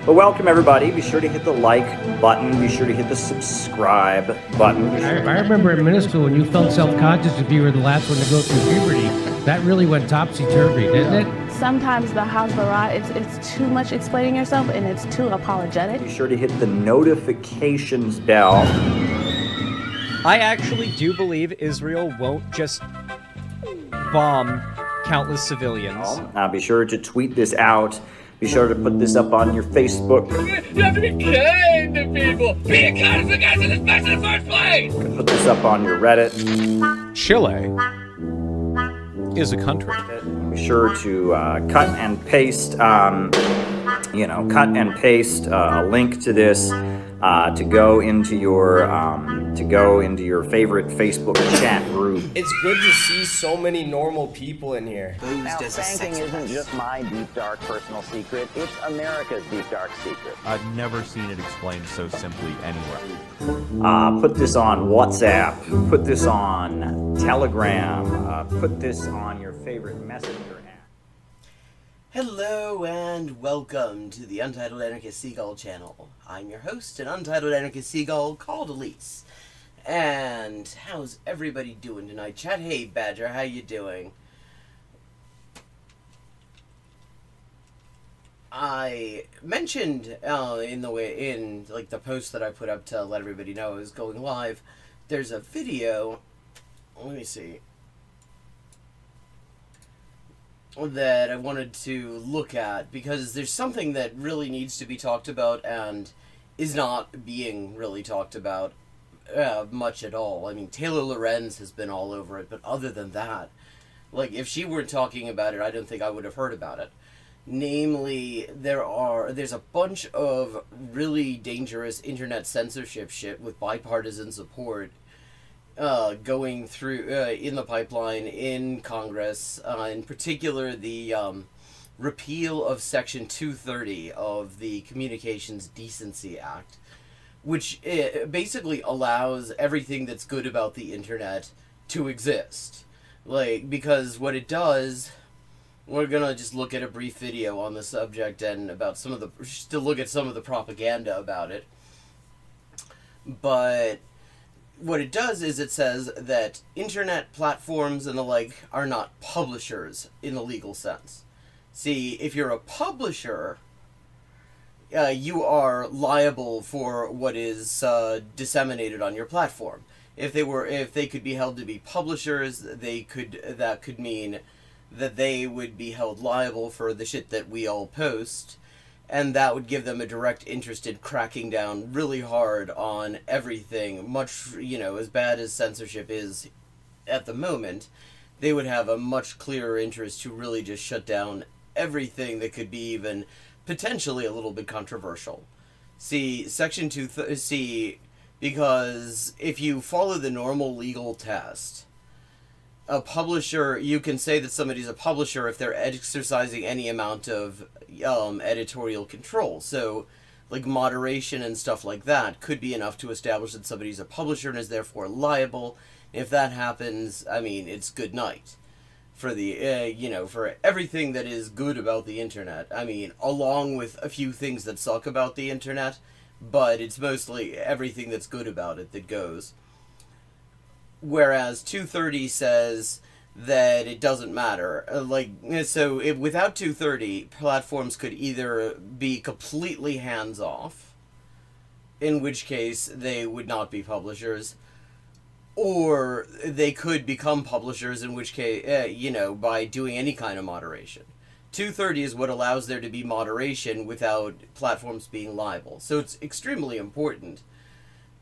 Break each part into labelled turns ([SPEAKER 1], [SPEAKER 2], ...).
[SPEAKER 1] But welcome everybody. Be sure to hit the like button. Be sure to hit the subscribe button.
[SPEAKER 2] I remember in middle school when you felt self-conscious if you were the last one to go through puberty. That really went topsy-turvy, didn't it?
[SPEAKER 3] Sometimes the Hasbara, it's too much explaining yourself and it's too apologetic.
[SPEAKER 1] Be sure to hit the notifications bell.
[SPEAKER 4] I actually do believe Israel won't just bomb countless civilians.
[SPEAKER 1] Be sure to tweet this out. Be sure to put this up on your Facebook.
[SPEAKER 5] You have to be kind to people. Be kind to the guys in this mess in the first place.
[SPEAKER 1] Put this up on your Reddit.
[SPEAKER 6] Chile is a country.
[SPEAKER 1] Be sure to cut and paste, a link to this to go into your favorite Facebook chat group.
[SPEAKER 7] It's good to see so many normal people in here.
[SPEAKER 8] Now, spanking isn't just my deep, dark personal secret. It's America's deep, dark secret.
[SPEAKER 6] I've never seen it explained so simply anywhere.
[SPEAKER 1] Put this on WhatsApp. Put this on Telegram. Put this on your favorite messenger app.
[SPEAKER 7] Hello and welcome to the Untitled Anarchist Seagull channel. I'm your host, an Untitled Anarchist Seagull called Elise. And how's everybody doing tonight? Chat, hey Badger, how you doing? I mentioned in the post that I put up to let everybody know I was going live. There's a video. Let me see. That I wanted to look at because there's something that really needs to be talked about and is not being really talked about much at all. I mean, Taylor Lorenz has been all over it, but other than that, like, if she weren't talking about it, I don't think I would have heard about it. Namely, there's a bunch of really dangerous internet censorship shit with bipartisan support going through in the pipeline in Congress, in particular the repeal of Section 230 of the Communications Decency Act, which basically allows everything that's good about the internet to exist. Because what it does, we're gonna just look at a brief video on the subject and about some of the propaganda about it. But what it does is it says that internet platforms and the like are not publishers in the legal sense. See, if you're a publisher, you are liable for what is disseminated on your platform. If they could be held to be publishers, that could mean that they would be held liable for the shit that we all post. And that would give them a direct interest in cracking down really hard on everything. Much, as bad as censorship is at the moment, they would have a much clearer interest to really just shut down everything that could be even potentially a little bit controversial. See, Section 2, because if you follow the normal legal test, a publisher, you can say that somebody's a publisher if they're exercising any amount of editorial control. So, like moderation and stuff like that could be enough to establish that somebody's a publisher and is therefore liable. If that happens, I mean, it's good night for the, for everything that is good about the internet. I mean, along with a few things that suck about the internet, but it's mostly everything that's good about it that goes. Whereas 230 says that it doesn't matter. Without 230, platforms could either be completely hands-off, in which case they would not be publishers, or they could become publishers, in which case, by doing any kind of moderation. 230 is what allows there to be moderation without platforms being liable. So it's extremely important.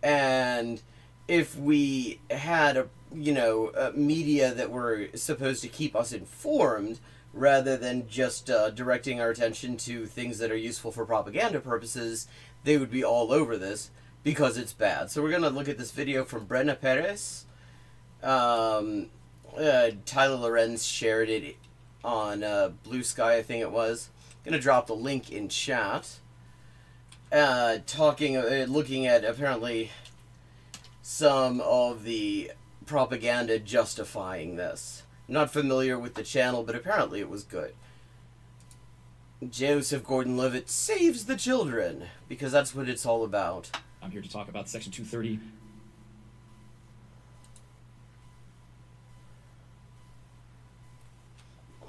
[SPEAKER 7] And if we had media that were supposed to keep us informed rather than just directing our attention to things that are useful for propaganda purposes, they would be all over this because it's bad. So we're going to look at this video from Brenna Perez. Tyler Lorenz shared it on Blue Sky, I think it was. I'm going to drop the link in chat. Looking at apparently some of the propaganda justifying this. I'm not familiar with the channel, but apparently it was good. Joseph Gordon-Levitt saves the children, because that's what it's all about.
[SPEAKER 9] I'm here to talk about Section 230.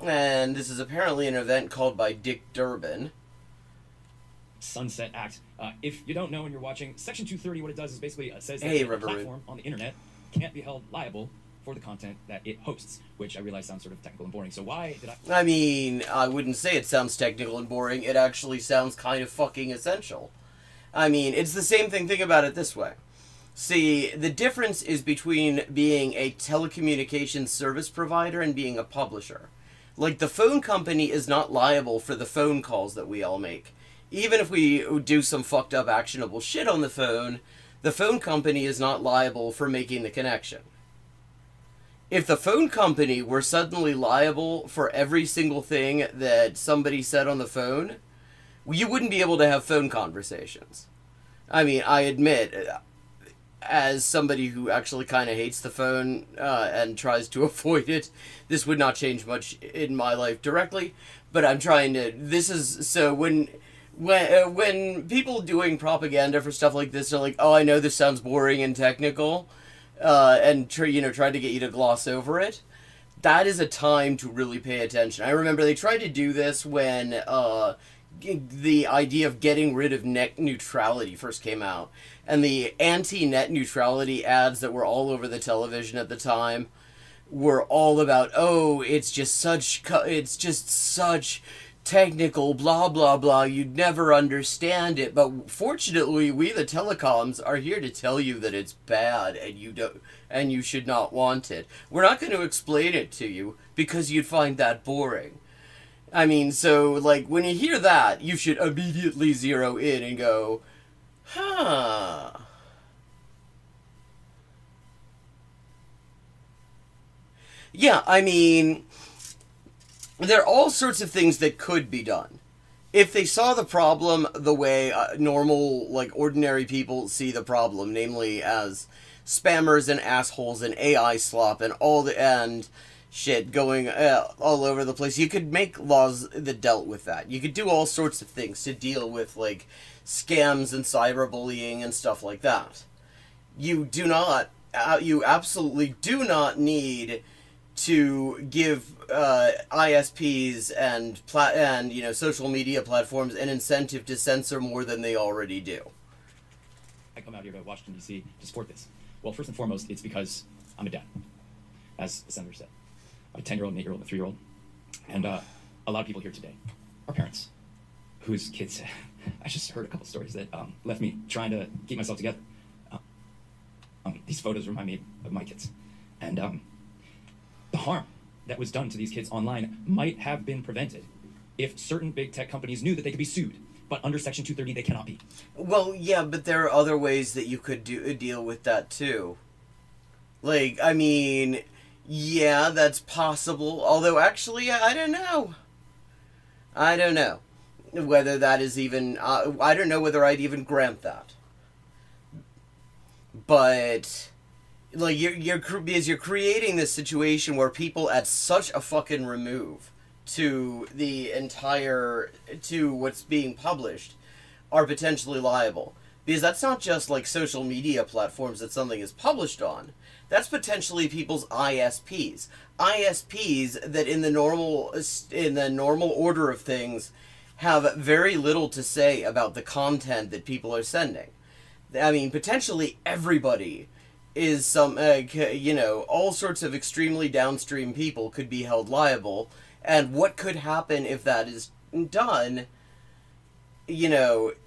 [SPEAKER 7] And this is apparently an event called by Dick Durbin.
[SPEAKER 9] Sunset Act. If you don't know and you're watching, Section 230, what it does is basically says that
[SPEAKER 7] Hey,
[SPEAKER 9] a
[SPEAKER 7] Riverroot.
[SPEAKER 9] platform on the internet can't be held liable for the content that it hosts, which I realize sounds sort of technical and boring. So why did
[SPEAKER 7] I mean, I wouldn't say it sounds technical and boring. It actually sounds kind of fucking essential. I mean, it's the same thing. Think about it this way. See, the difference is between being a telecommunications service provider and being a publisher. Like, the phone company is not liable for the phone calls that we all make. Even if we do some fucked up actionable shit on the phone company is not liable for making the connection. If the phone company were suddenly liable for every single thing that somebody said on the phone, you wouldn't be able to have phone conversations. I mean, I admit, as somebody who actually kind of hates the phone and tries to avoid it, this would not change much in my life directly, but I'm trying to... This is... So when people doing propaganda for stuff like this are like, oh, I know this sounds boring and technical, and try to get you to gloss over it, that is a time to really pay attention. I remember they tried to do this when the idea of getting rid of net neutrality first came out, and the anti-net neutrality ads that were all over the television at the time were all about, oh, it's just such technical, blah, blah, blah, you'd never understand it. But fortunately, we the telecoms are here to tell you that it's bad and you should not want it. We're not going to explain it to you because you'd find that boring. I mean, so, like, when you hear that, you should immediately zero in and go, huh. Yeah, I mean, there are all sorts of things that could be done. If they saw the problem the way normal, like, ordinary people see the problem, namely as spammers and assholes and AI slop and shit going all over the place, you could make laws that dealt with that. You could do all sorts of things to deal with, like, scams and cyberbullying and stuff like that. You absolutely do not need to give ISPs and social media platforms an incentive to censor more than they already do.
[SPEAKER 9] I come out here to Washington, D.C. to support this? Well, first and foremost, it's because I'm a dad, as the senator said. I have a 10-year-old, an 8-year-old, and a 3-year-old. And a lot of people here today are parents whose kids... I just heard a couple stories that left me trying to keep myself together. These photos remind me of my kids. And the harm that was done to these kids online might have been prevented if certain big tech companies knew that they could be sued. But under Section 230, they cannot be. Well, yeah, but there are other ways that you could deal with that, too. Like, I mean, yeah, that's possible. Although, actually, I don't know. I don't know whether that is even... I don't know whether I'd even grant that. But... like, you're creating this situation where people at such a fucking remove to what's being published are potentially liable. Because that's not just, like, social media platforms that something is published on. That's potentially people's ISPs. ISPs that in the normal order of things have very little to say about the content that people are sending. I mean, potentially everybody is all sorts of extremely downstream people could be held liable, and what could happen if that is done, it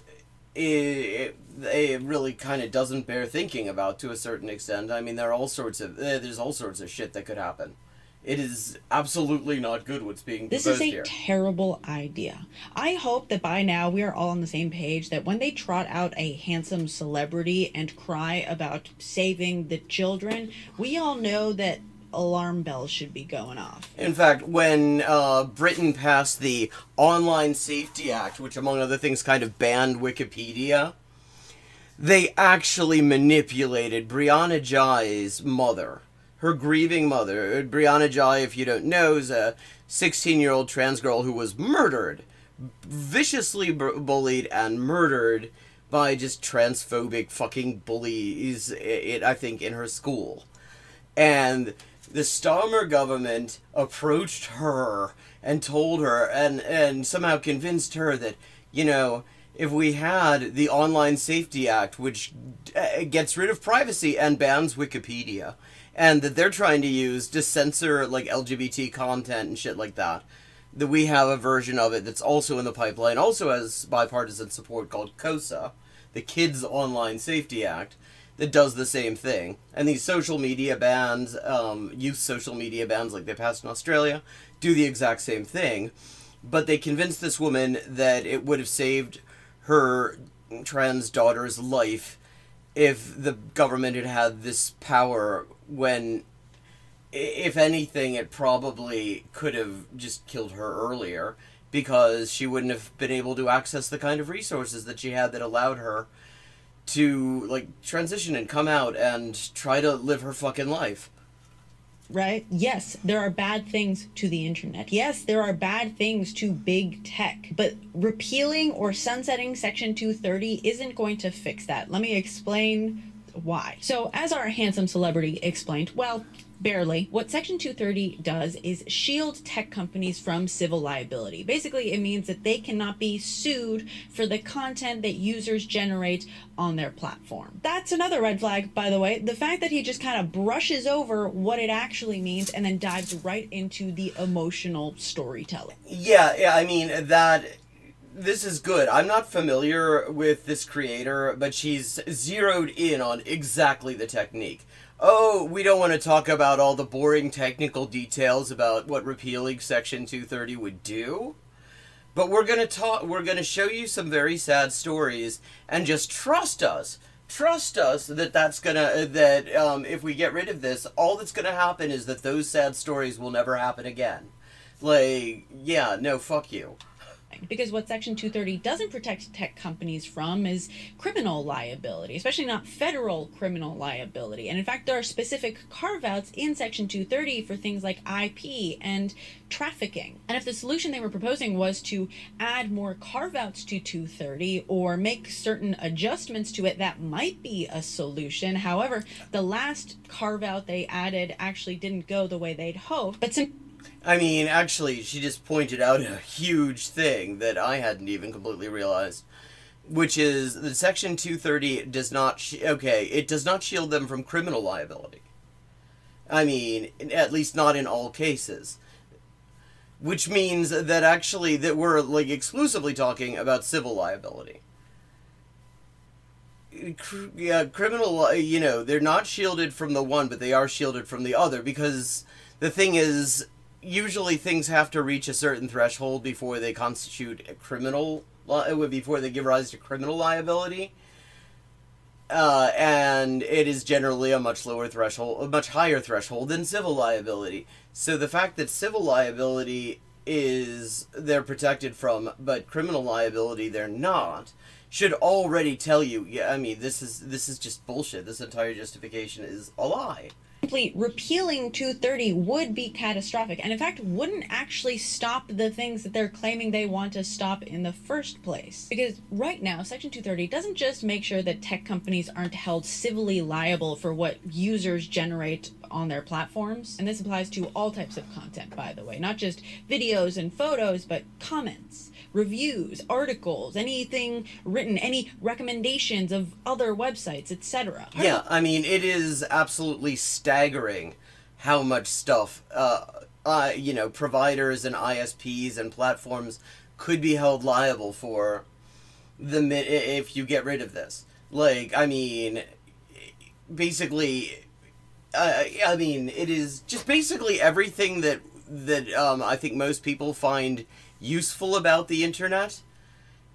[SPEAKER 9] really kind of doesn't bear thinking about to a certain extent. I mean, there's all sorts of shit that could happen. It is absolutely not good what's being proposed here.
[SPEAKER 10] This is a terrible idea. I hope that by now we are all on the same page, that when they trot out a handsome celebrity and cry about saving the children, we all know that alarm bells should be going off.
[SPEAKER 7] In fact, when Britain passed the Online Safety Act, which among other things kind of banned Wikipedia, they actually manipulated Brianna Jai's mother. Her grieving mother. Brianna Jai, if you don't know, is a 16-year-old trans girl who was murdered viciously bullied and murdered by just transphobic fucking bullies, I think, in her school. And the Starmer government approached her and told her, and somehow convinced her that, you know, if we had the Online Safety Act, which gets rid of privacy and bans Wikipedia, and that they're trying to use to censor, like, LGBT content and shit like that, that we have a version of it that's also in the pipeline, also has bipartisan support, called KOSA, the Kids Online Safety Act, that does the same thing. And these social media bans, youth social media bans like they passed in Australia, do the exact same thing. But they convinced this woman that it would have saved her trans daughter's life if the government had had this power, when, if anything, it probably could have just killed her earlier, because she wouldn't have been able to access the kind of resources that she had that allowed her to, like, transition and come out and try to live her fucking life.
[SPEAKER 10] Right? Yes, there are bad things to the internet. Yes, there are bad things to big tech. But repealing or sunsetting Section 230 isn't going to fix that. Let me explain why. So, as our handsome celebrity explained, well, barely, what Section 230 does is shield tech companies from civil liability. Basically, it means that they cannot be sued for the content that users generate on their platform. That's another red flag, by the way. The fact that he just kind of brushes over what it actually means and then dives right into the emotional storytelling.
[SPEAKER 7] Yeah, I mean, this is good. I'm not familiar with this creator, but she's zeroed in on exactly the technique. Oh, we don't want to talk about all the boring technical details about what repealing Section 230 would do, but we're going to show you some very sad stories, and just trust us that if we get rid of this, all that's going to happen is that those sad stories will never happen again. Like, yeah, no, fuck you.
[SPEAKER 10] Because what Section 230 doesn't protect tech companies from is criminal liability, especially not federal criminal liability. And in fact, there are specific carve-outs in Section 230 for things like IP and trafficking. And if the solution they were proposing was to add more carve-outs to 230 or make certain adjustments to it, that might be a solution. However, the last carve-out they added actually didn't go the way they'd hoped. But
[SPEAKER 7] I mean, actually, she just pointed out a huge thing that I hadn't even completely realized, which is that Section 230 does not, it does not shield them from criminal liability. I mean, at least not in all cases. Which means that actually, that we're, like, exclusively talking about civil liability. Yeah, criminal, you know, they're not shielded from the one, but they are shielded from the other, because the thing is, usually things have to reach a certain threshold before they constitute a criminal, before they give rise to criminal liability. And it is generally a much lower threshold, a much higher threshold than civil liability. So the fact that civil liability they're protected from, but criminal liability they're not, should already tell you, yeah, I mean, this is just bullshit. This entire justification is a lie.
[SPEAKER 10] Simply repealing 230 would be catastrophic, and in fact wouldn't actually stop the things that they're claiming they want to stop in the first place. Because right now, Section 230 doesn't just make sure that tech companies aren't held civilly liable for what users generate on their platforms, and this applies to all types of content, by the way, not just videos and photos, but comments, reviews, articles, anything written, any recommendations of other websites, etc.
[SPEAKER 7] Yeah, I mean, it is absolutely staggering how much stuff, providers and ISPs and platforms could be held liable for if you get rid of this. Like, I mean, basically, it is just basically everything that I think most people find useful about the internet.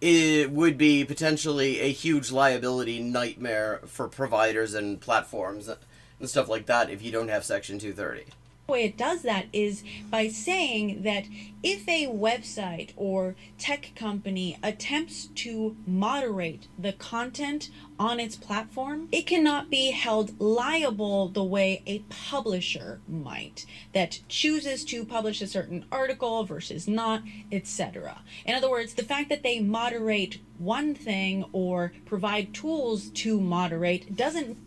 [SPEAKER 7] It would be potentially a huge liability nightmare for providers and platforms and stuff like that if you don't have Section 230.
[SPEAKER 10] The way it does that is by saying that if a website or tech company attempts to moderate the content on its platform, it cannot be held liable the way a publisher might, that chooses to publish a certain article versus not, etc. In other words, the fact that they moderate one thing or provide tools to moderate doesn't...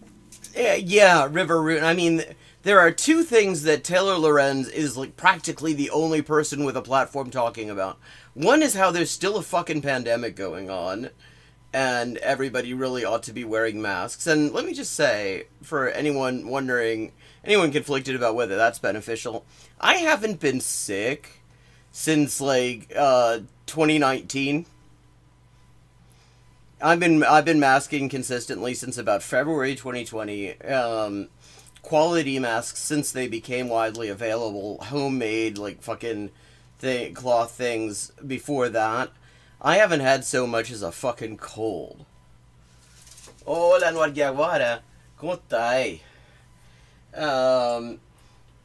[SPEAKER 7] Yeah, River Root. I mean, there are two things that Taylor Lorenz is like practically the only person with a platform talking about. One is how there's still a fucking pandemic going on, and everybody really ought to be wearing masks. And let me just say, for anyone wondering, anyone conflicted about whether that's beneficial, I haven't been sick since like 2019. I've been masking consistently since about February 2020. Quality masks since they became widely available, homemade like fucking cloth things before that. I haven't had so much as a fucking cold. Hola, Guaguara. ¿Cómo estás?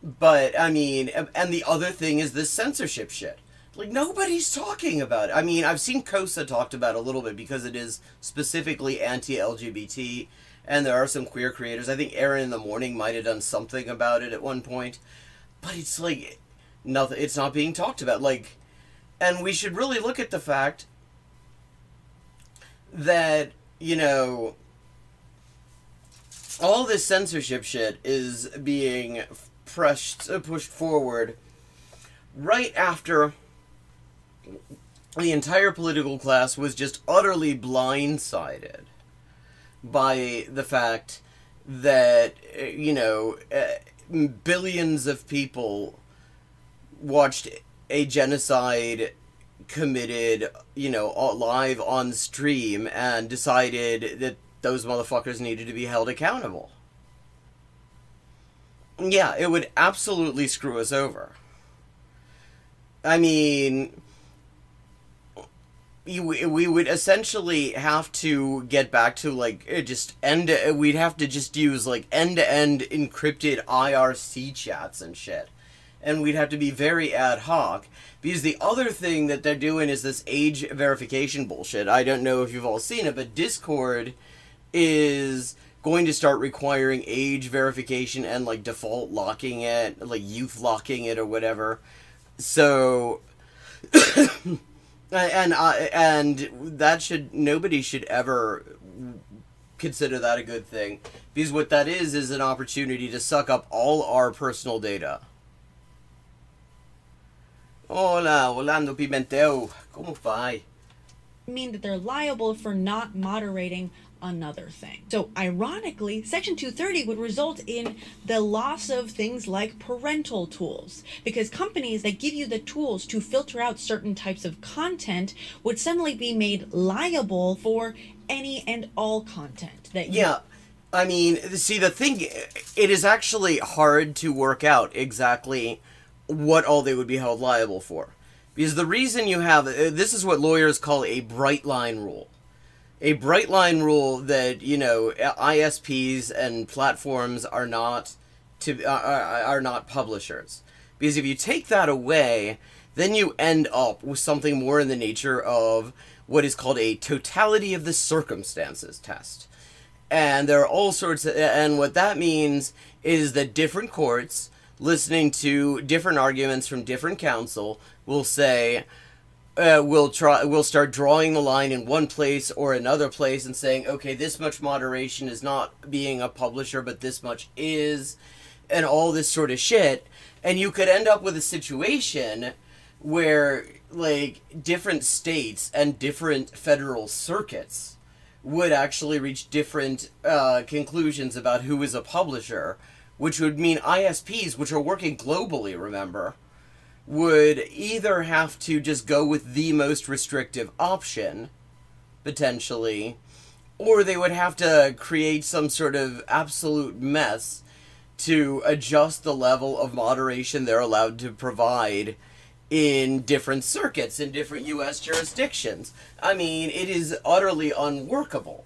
[SPEAKER 7] But I mean, and the other thing is this censorship shit. Like, nobody's talking about it. I mean, I've seen Kosa talked about it a little bit because it is specifically anti-LGBT, and there are some queer creators. I think Aaron in the Morning might have done something about it at one point. But it's like, nothing. It's not being talked about. Like, and we should really look at the fact that, you know, all this censorship shit is being pushed forward right after the entire political class was just utterly blindsided by the fact that, you know, billions of people watched a genocide committed, you know, live on stream and decided that those motherfuckers needed to be held accountable. Yeah, it would absolutely screw us over. I mean, we would essentially have to get back to, like, we'd have to just use, like, end-to-end encrypted IRC chats and shit. And we'd have to be very ad hoc, because the other thing that they're doing is this age verification bullshit. I don't know if you've all seen it, but Discord is going to start requiring age verification and, like, default locking it, like, youth locking it or whatever. So... And that nobody should ever consider that a good thing, because what that is an opportunity to suck up all our personal data. Hola, Orlando Pimentel, ¿cómo vai?
[SPEAKER 10] Mean that they're liable for not moderating another thing. So ironically, Section 230 would result in the loss of things like parental tools, because companies that give you the tools to filter out certain types of content would suddenly be made liable for any and all content that you...
[SPEAKER 7] Yeah, I mean, see, the thing, it is actually hard to work out exactly what all they would be held liable for. Because the reason you have, this is what lawyers call a bright line rule. A bright line rule that, you know, ISPs and platforms are not publishers. Because if you take that away, then you end up with something more in the nature of what is called a totality of the circumstances test. And there are all sorts of, and what that means is that different courts, listening to different arguments from different counsel, will say, we'll start drawing the line in one place or another place and saying, okay, this much moderation is not being a publisher, but this much is, and all this sort of shit. And you could end up with a situation where, like, different states and different federal circuits would actually reach different conclusions about who is a publisher, which would mean ISPs, which are working globally, remember, would either have to just go with the most restrictive option, potentially, or they would have to create some sort of absolute mess to adjust the level of moderation they're allowed to provide in different circuits, in different U.S. jurisdictions. I mean, it is utterly unworkable.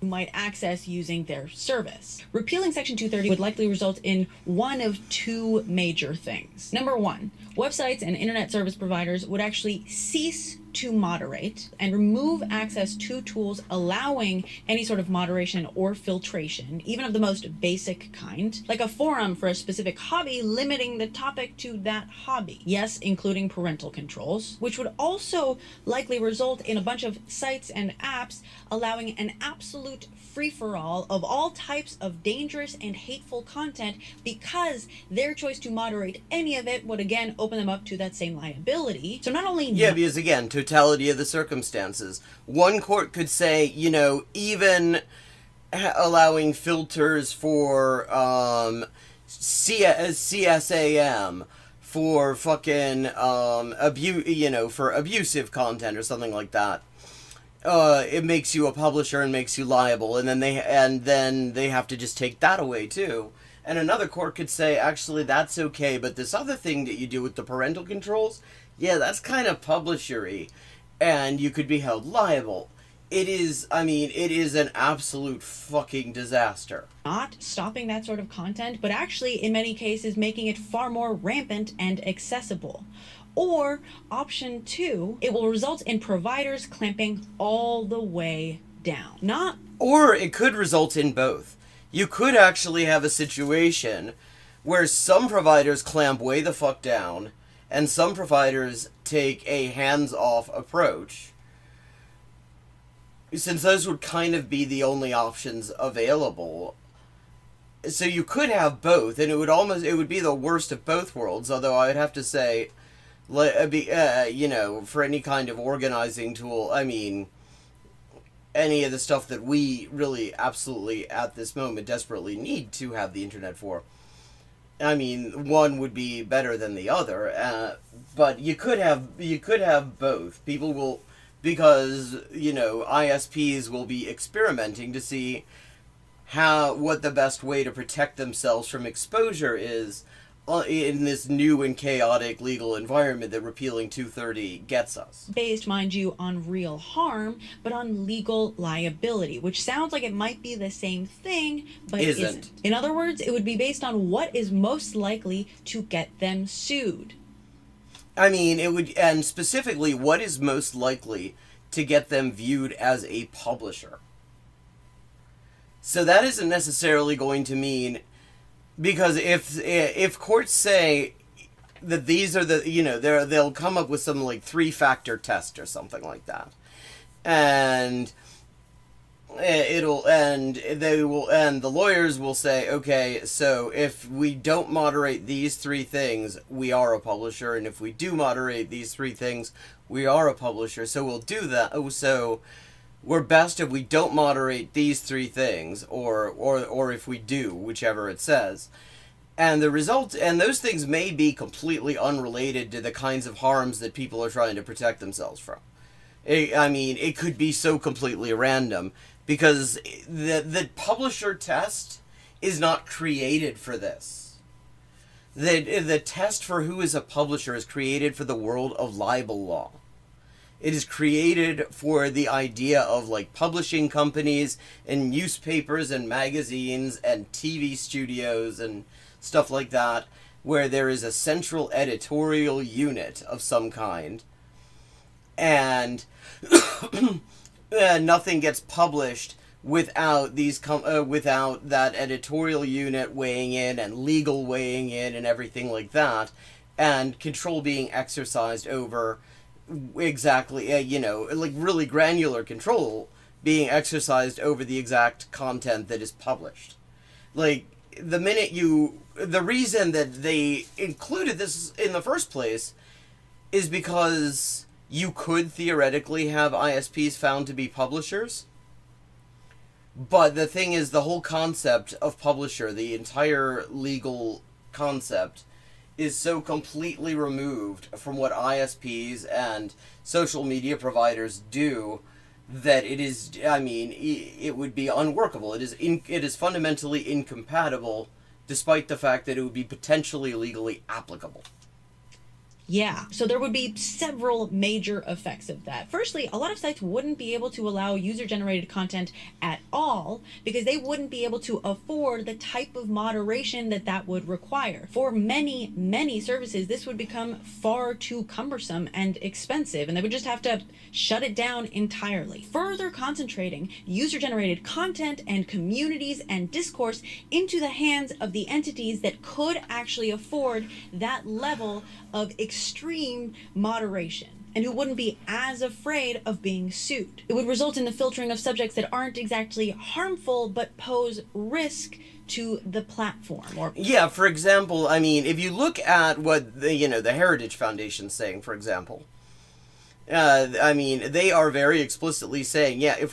[SPEAKER 10] might access using their service. Repealing Section 230 would likely result in one of two major things. Number one, websites and internet service providers would actually cease to moderate and remove access to tools allowing any sort of moderation or filtration, even of the most basic kind, like a forum for a specific hobby limiting the topic to that hobby. Yes, including parental controls, which would also likely result in a bunch of sites and apps allowing an absolute free-for-all of all types of dangerous and hateful content, because their choice to moderate any of it would again open them up to that same liability. So not only
[SPEAKER 7] because again, totality of the circumstances. One court could say, you know, even allowing filters for CSAM, for fucking for abusive content or something like that. It makes you a publisher and makes you liable, and then they have to just take that away too. And another court could say, actually, that's okay, but this other thing that you do with the parental controls, yeah, that's kind of publishery, and you could be held liable. It is an absolute fucking disaster.
[SPEAKER 10] Not stopping that sort of content, but actually, in many cases, making it far more rampant and accessible. Or, option two, it will result in providers clamping all the way down.
[SPEAKER 7] Or it could result in both. You could actually have a situation where some providers clamp way the fuck down, and some providers take a hands-off approach, since those would kind of be the only options available. So you could have both, and it would be the worst of both worlds, although I would have to say, for any kind of organizing tool, I mean, any of the stuff that we really absolutely at this moment desperately need to have the internet for, I mean, one would be better than the other, but you could have both. People will, because, ISPs will be experimenting to see what the best way to protect themselves from exposure is in this new and chaotic legal environment that repealing 230 gets us.
[SPEAKER 10] Based, mind you, on real harm, but on legal liability, which sounds like it might be the same thing, but isn't. In other words, it would be based on what is most likely to get them sued.
[SPEAKER 7] I mean, it would, and specifically, what is most likely to get them viewed as a publisher. So that isn't necessarily going to mean, because if courts say that these are the, they'll come up with some like 3-factor test or something like that, and the lawyers will say, okay, so if we don't moderate these 3 things, we are a publisher, and if we do moderate these 3 things, we are a publisher. So we'll do that. So we're best if we don't moderate these 3 things, or if we do, whichever it says. And the result, and those things may be completely unrelated to the kinds of harms that people are trying to protect themselves from. It could be so completely random, because the publisher test is not created for this. The test for who is a publisher is created for the world of libel law. It is created for the idea of like publishing companies and newspapers and magazines and TV studios and stuff like that, where there is a central editorial unit of some kind, and nothing gets published without without that editorial unit weighing in and legal weighing in and everything like that, and control being exercised over exactly, like really granular control being exercised over the exact content that is published. Like, the reason that they included this in the first place is because you could theoretically have ISPs found to be publishers. But the thing is, the whole concept of publisher, the entire legal concept, is so completely removed from what ISPs and social media providers do that it is, it would be unworkable. It is fundamentally incompatible, despite the fact that it would be potentially legally applicable.
[SPEAKER 10] Yeah, so there would be several major effects of that. Firstly, a lot of sites wouldn't be able to allow user-generated content at all because they wouldn't be able to afford the type of moderation that would require. For many, many services, this would become far too cumbersome and expensive, and they would just have to shut it down entirely. Further concentrating user-generated content and communities and discourse into the hands of the entities that could actually afford that level of extreme moderation and who wouldn't be as afraid of being sued. It would result in the filtering of subjects that aren't exactly harmful but pose risk to the platform. Or
[SPEAKER 7] yeah, for example, I mean, if you look at what the Heritage Foundation's saying, for example, I mean, they are very explicitly saying, yeah, if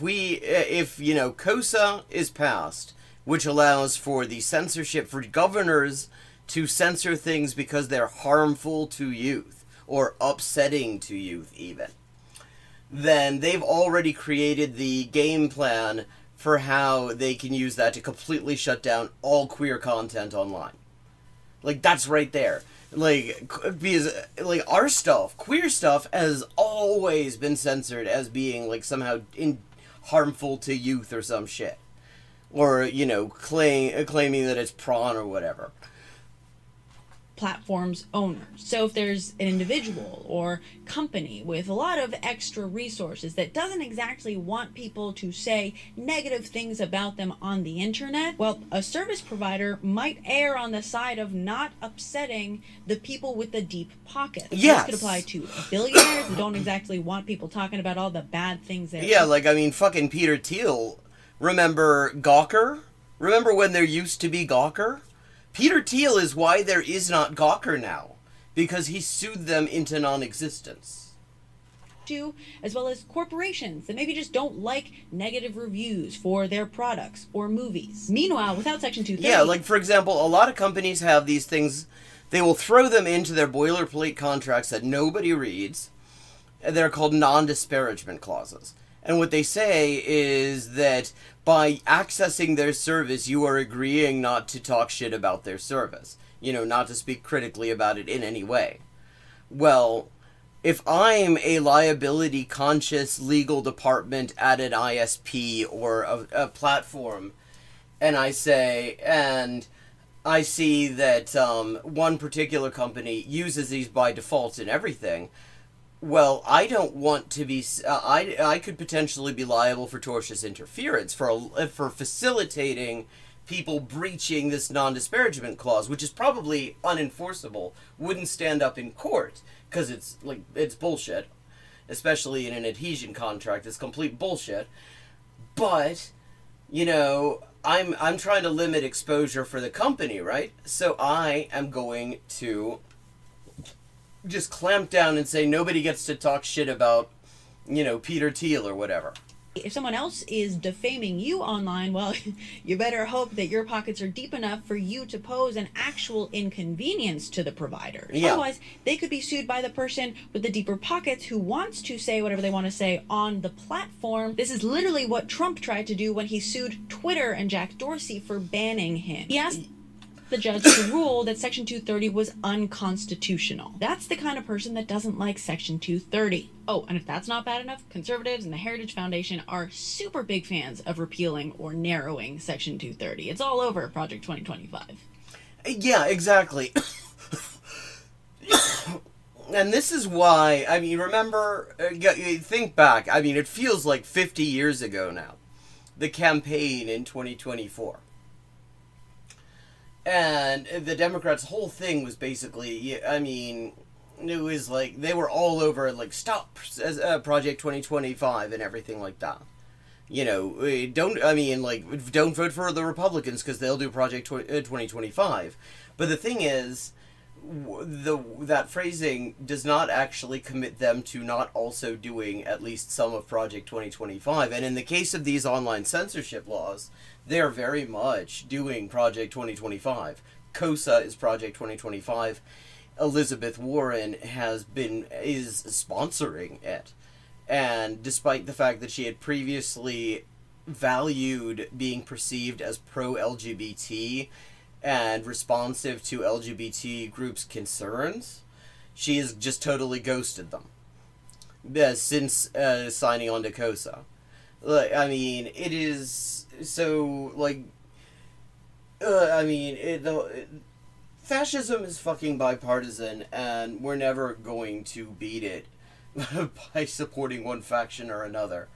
[SPEAKER 7] COSA is passed, which allows for the censorship for governors to censor things because they're harmful to youth or upsetting to youth even, then they've already created the game plan for how they can use that to completely shut down all queer content online. Like, that's right there. Like, because, like, our stuff, queer stuff, has always been censored as being, like, somehow harmful to youth or some shit. Or, claiming that it's prawn or whatever.
[SPEAKER 10] Platform's owners. So if there's an individual or company with a lot of extra resources that doesn't exactly want people to say negative things about them on the internet, well, a service provider might err on the side of not upsetting the people with the deep pockets.
[SPEAKER 7] Yes.
[SPEAKER 10] This could apply to billionaires who don't exactly want people talking about all the bad things they're
[SPEAKER 7] Yeah, like, I mean, fucking Peter Thiel. Remember Gawker? Remember when there used to be Gawker? Peter Thiel is why there is not Gawker now, because he sued them into non-existence.
[SPEAKER 10] As well as corporations that maybe just don't like negative reviews for their products or movies. Meanwhile, without Section 230...
[SPEAKER 7] Yeah, like, for example, a lot of companies have these things, they will throw them into their boilerplate contracts that nobody reads, and they're called non-disparagement clauses. And what they say is that by accessing their service, you are agreeing not to talk shit about their service. Not to speak critically about it in any way. Well, if I'm a liability-conscious legal department at an ISP or a platform, and I see that one particular company uses these by default and everything, well, I don't want to be... I could potentially be liable for tortious interference for facilitating people breaching this non-disparagement clause, which is probably unenforceable, wouldn't stand up in court, because it's bullshit, especially in an adhesion contract. It's complete bullshit. But, I'm trying to limit exposure for the company, right? So I am going to just clamp down and say nobody gets to talk shit about, Peter Thiel or whatever.
[SPEAKER 10] If someone else is defaming you online, well, you better hope that your pockets are deep enough for you to pose an actual inconvenience to the provider.
[SPEAKER 7] Yeah.
[SPEAKER 10] Otherwise, they could be sued by the person with the deeper pockets who wants to say whatever they want to say on the platform. This is literally what Trump tried to do when he sued Twitter and Jack Dorsey for banning him. He asked the judge to rule that Section 230 was unconstitutional. That's the kind of person that doesn't like Section 230. Oh, and if that's not bad enough, conservatives and the Heritage Foundation are super big fans of repealing or narrowing Section 230. It's all over Project 2025.
[SPEAKER 7] Yeah, exactly. And this is why, I mean, remember, think back, I mean, it feels like 50 years ago now, the campaign in 2024. And the Democrats' whole thing was basically, I mean, it was like, they were all over, like, stop Project 2025 and everything like that. Don't vote for the Republicans because they'll do Project 2025. But the thing is, that phrasing does not actually commit them to not also doing at least some of Project 2025. And in the case of these online censorship laws, they're very much doing Project 2025. COSA is Project 2025. Elizabeth Warren is sponsoring it. And despite the fact that she had previously valued being perceived as pro-LGBT and responsive to LGBT groups' concerns, she has just totally ghosted them since signing on to COSA. Like, I mean, it is so, like, fascism is fucking bipartisan, and we're never going to beat it by supporting one faction or another.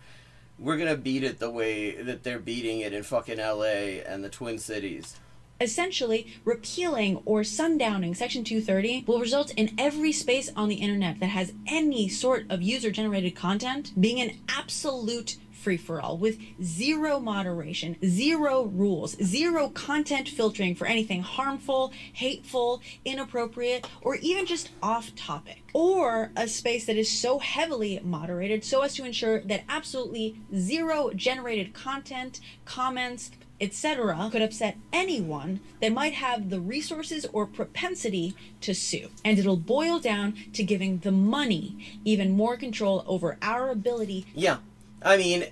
[SPEAKER 7] We're gonna beat it the way that they're beating it in fucking LA and the Twin Cities.
[SPEAKER 10] Essentially, repealing or sundowning Section 230 will result in every space on the internet that has any sort of user-generated content being an absolute free-for-all with zero moderation, zero rules, zero content filtering for anything harmful, hateful, inappropriate, or even just off-topic. Or a space that is so heavily moderated so as to ensure that absolutely zero generated content, comments, etc. could upset anyone that might have the resources or propensity to sue. And it'll boil down to giving the money even more control over our ability.
[SPEAKER 7] Yeah, I mean,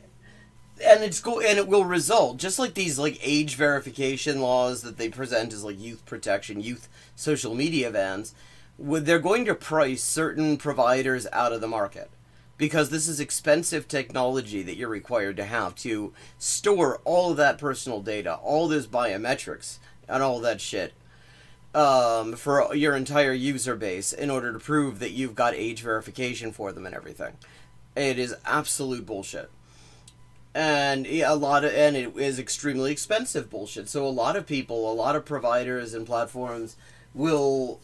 [SPEAKER 7] and it's cool, and it will result, just like these like age verification laws that they present as like youth protection, youth social media bans, they're going to price certain providers out of the market. Because this is expensive technology that you're required to have to store all of that personal data, all those biometrics, and all that shit for your entire user base in order to prove that you've got age verification for them and everything. It is absolute bullshit. And and it is extremely expensive bullshit. So a lot of people, a lot of providers and platforms will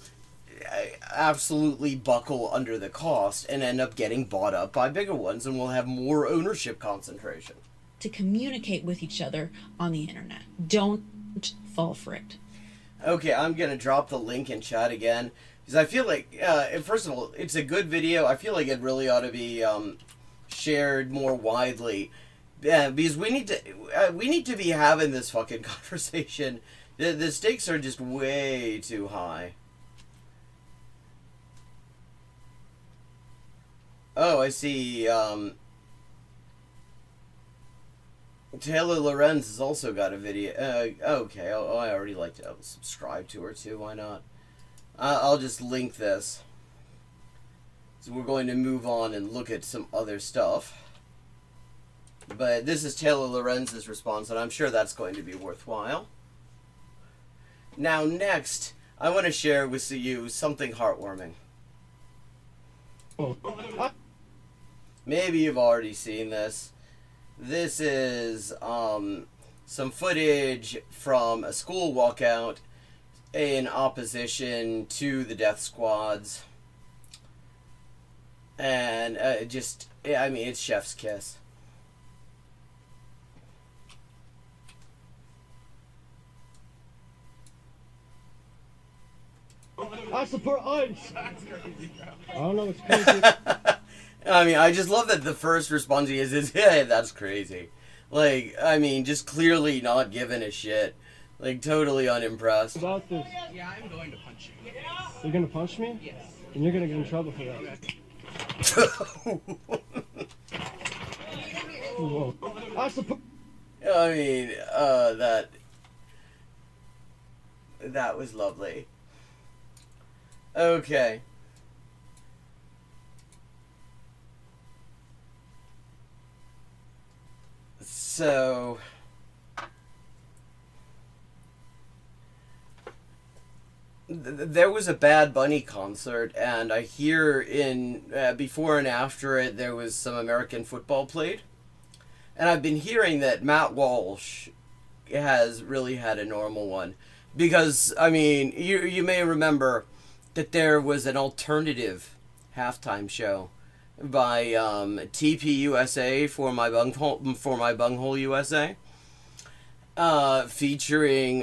[SPEAKER 7] absolutely buckle under the cost and end up getting bought up by bigger ones, and we'll have more ownership concentration.
[SPEAKER 10] To communicate with each other on the internet. Don't fall for it.
[SPEAKER 7] Okay, I'm going to drop the link in chat again, because I feel like, first of all, it's a good video. I feel like it really ought to be shared more widely, because we need to be having this fucking conversation. The stakes are just way too high. Oh, I see, Taylor Lorenz has also got a video. Okay, I already like to subscribe to her too, why not? I'll just link this. So we're going to move on and look at some other stuff. But this is Taylor Lorenz's response, and I'm sure that's going to be worthwhile. Now next, I want to share with you something heartwarming. Maybe you've already seen this. This is some footage from a school walkout in opposition to the death squads. And I mean, it's chef's kiss.
[SPEAKER 11] I support ICE. I don't know what's crazy.
[SPEAKER 7] I mean, I just love that the first response is hey, that's crazy. Like, I mean, just clearly not giving a shit. Like, totally unimpressed.
[SPEAKER 11] About this.
[SPEAKER 5] Yeah, I'm going to punch you.
[SPEAKER 11] You're gonna punch me?
[SPEAKER 5] Yes.
[SPEAKER 11] And you're gonna get in trouble for that. Whoa. I support.
[SPEAKER 7] I mean, that was lovely. Okay. So there was a Bad Bunny concert, and I hear in before and after it there was some American football played, and I've been hearing that Matt Walsh has really had a normal one, because I mean you may remember that there was an alternative halftime show by TP USA for my bunghole USA, featuring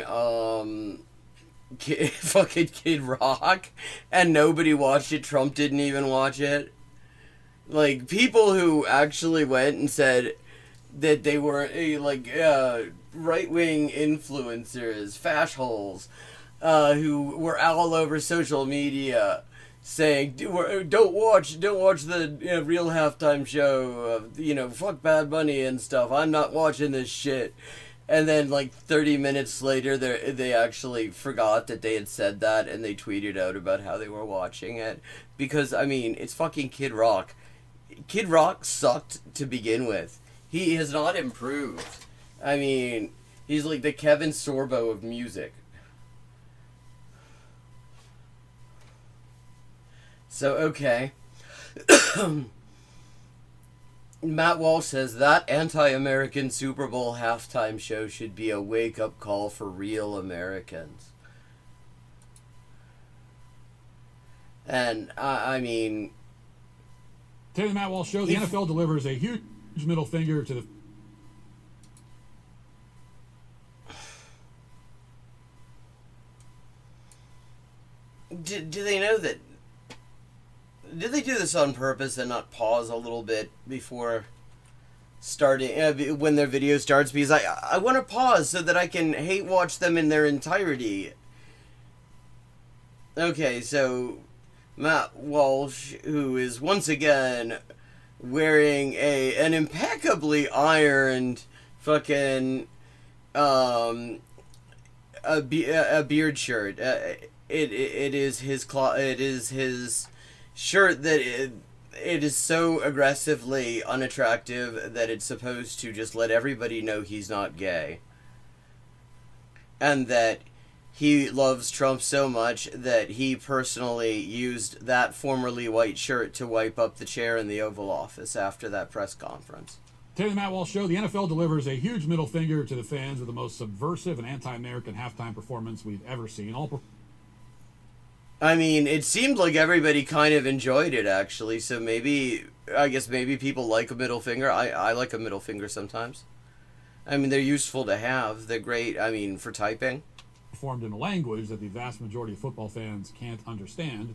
[SPEAKER 7] fucking Kid Rock, and nobody watched it. Trump didn't even watch it. Like, people who actually went and said that they were right-wing influencers, fashholes, who were all over social media saying, don't watch the real halftime show, fuck Bad Bunny and stuff, I'm not watching this shit. And then, like, 30 minutes later, they actually forgot that they had said that, and they tweeted out about how they were watching it. Because, I mean, it's fucking Kid Rock. Kid Rock sucked to begin with. He has not improved. I mean, he's like the Kevin Sorbo of music. So, okay. Matt Walsh says that anti-American Super Bowl halftime show should be a wake-up call for real Americans. And, I mean...
[SPEAKER 12] Today the Matt Walsh Show, the NFL delivers a huge middle finger to the...
[SPEAKER 7] Do they know that... Did they do this on purpose and not pause a little bit before starting, when their video starts? Because I want to pause so that I can hate watch them in their entirety. Okay, so Matt Walsh, who is once again wearing an impeccably ironed fucking a beard shirt. It is his shirt that it is so aggressively unattractive that it's supposed to just let everybody know he's not gay. And that he loves Trump so much that he personally used that formerly white shirt to wipe up the chair in the Oval Office after that press conference.
[SPEAKER 12] Today the Matt Walsh Show, the NFL delivers a huge middle finger to the fans with the most subversive and anti-American halftime performance we've ever seen.
[SPEAKER 7] I mean, it seemed like everybody kind of enjoyed it, actually, so I guess maybe people like a middle finger. I like a middle finger sometimes. I mean, they're useful to have. They're great, I mean, for typing.
[SPEAKER 12] Performed in a language that the vast majority of football fans can't understand.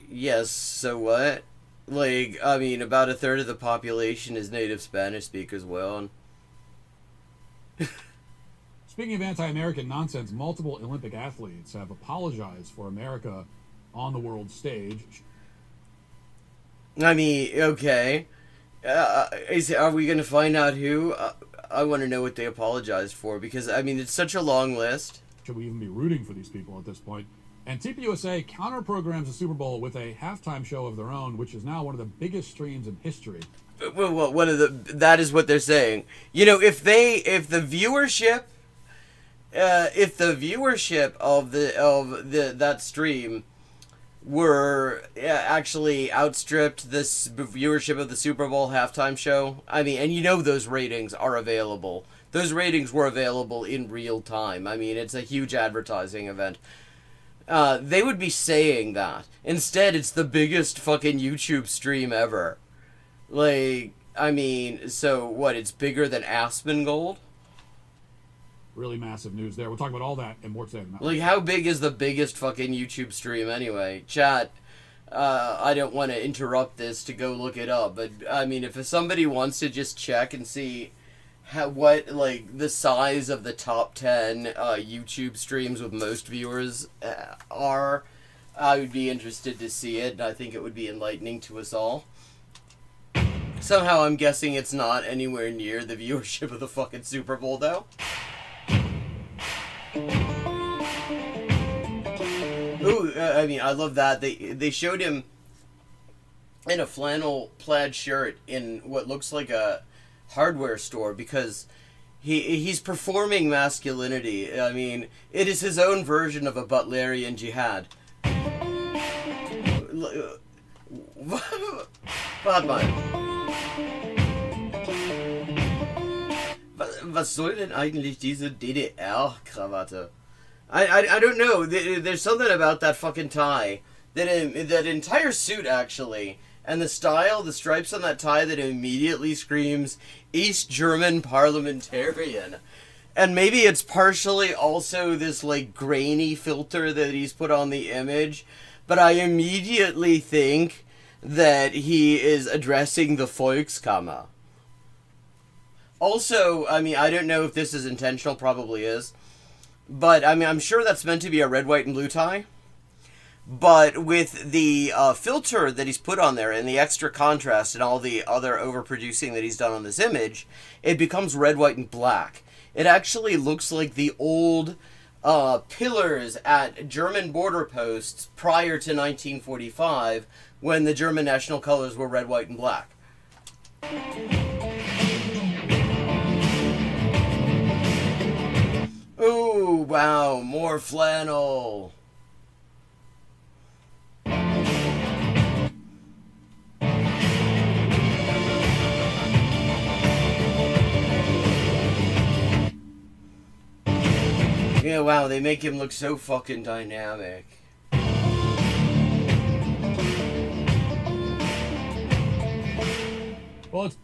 [SPEAKER 7] Yes, so what? Like, I mean, about a third of the population is native Spanish speakers, well.
[SPEAKER 12] Speaking of anti-American nonsense, multiple Olympic athletes have apologized for America on the world stage.
[SPEAKER 7] I mean, okay. Are we going to find out who? I want to know what they apologized for, because, I mean, it's such a long list.
[SPEAKER 12] Should we even be rooting for these people at this point? And TPUSA counter-programs the Super Bowl with a halftime show of their own, which is now one of the biggest streams in history.
[SPEAKER 7] Well, that is what they're saying. You know, if the viewership of that stream were actually outstripped this viewership of the Super Bowl halftime show, I mean, and you know those ratings are available. Those ratings were available in real time. I mean, it's a huge advertising event. They would be saying that. Instead, it's the biggest fucking YouTube stream ever. Like, I mean, so what, it's bigger than Asmongold?
[SPEAKER 12] Really massive news there. We'll talk about all that and more today.
[SPEAKER 7] Like, how big is the biggest fucking YouTube stream anyway? Chat, I don't want to interrupt this to go look it up, but, I mean, if somebody wants to just check and see what, like, the size of the top 10 YouTube streams with most viewers are, I would be interested to see it, and I think it would be enlightening to us all. Somehow I'm guessing it's not anywhere near the viewership of the fucking Super Bowl, though. Ooh, I mean, I love that. They showed him in a flannel plaid shirt in what looks like a hardware store, because he's performing masculinity. I mean, it is his own version of a Butlerian jihad. Warte Was soll denn eigentlich diese DDR-Krawatte? I don't know. There's something about that fucking tie. That entire suit, actually. And the style, the stripes on that tie, that immediately screams East German parliamentarian. And maybe it's partially also this, like, grainy filter that he's put on the image. But I immediately think that he is addressing the Volkskammer. Also, I mean, I don't know if this is intentional, probably is. But, I mean, I'm sure that's meant to be a red, white, and blue tie. But with the filter that he's put on there and the extra contrast and all the other overproducing that he's done on this image, it becomes red, white, and black. It actually looks like the old pillars at German border posts prior to 1945, when the German national colors were red, white, and black. Ooh, wow, more flannel. Yeah, wow, they make him look so fucking dynamic.
[SPEAKER 12] Well, it's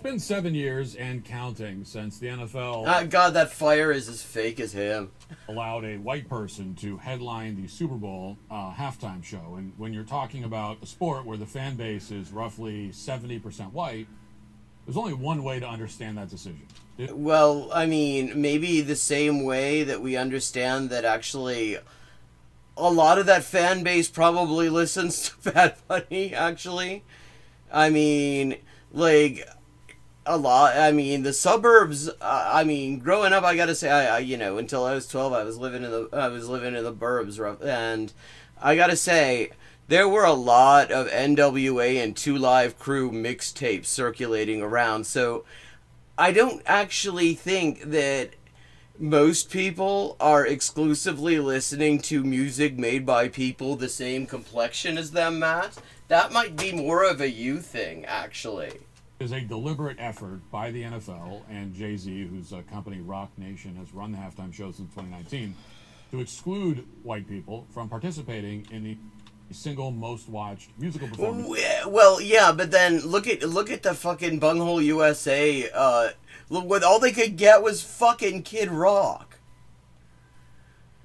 [SPEAKER 12] been 7 years and counting since the NFL...
[SPEAKER 7] God, that fire is as fake as him.
[SPEAKER 12] ...allowed a white person to headline the Super Bowl halftime show. And when you're talking about a sport where the fan base is roughly 70% white, there's only one way to understand that decision.
[SPEAKER 7] Well, I mean, maybe the same way that we understand that actually a lot of that fan base probably listens to Bad Bunny, actually. I mean, like, a lot. I mean, the suburbs, I mean, growing up, I gotta say, I you know, until I was 12, I was living in the burbs, and I gotta say, there were a lot of NWA and 2 Live Crew mixtapes circulating around, so I don't actually think that most people are exclusively listening to music made by people the same complexion as them, Matt. That might be more of a you thing, actually.
[SPEAKER 12] Is a deliberate effort by the NFL and Jay-Z, whose company Rock Nation has run the halftime show since 2019, to exclude white people from participating in the single most watched musical performance.
[SPEAKER 7] Well, yeah, but then look at the fucking Bunghole USA. What all they could get was fucking Kid Rock.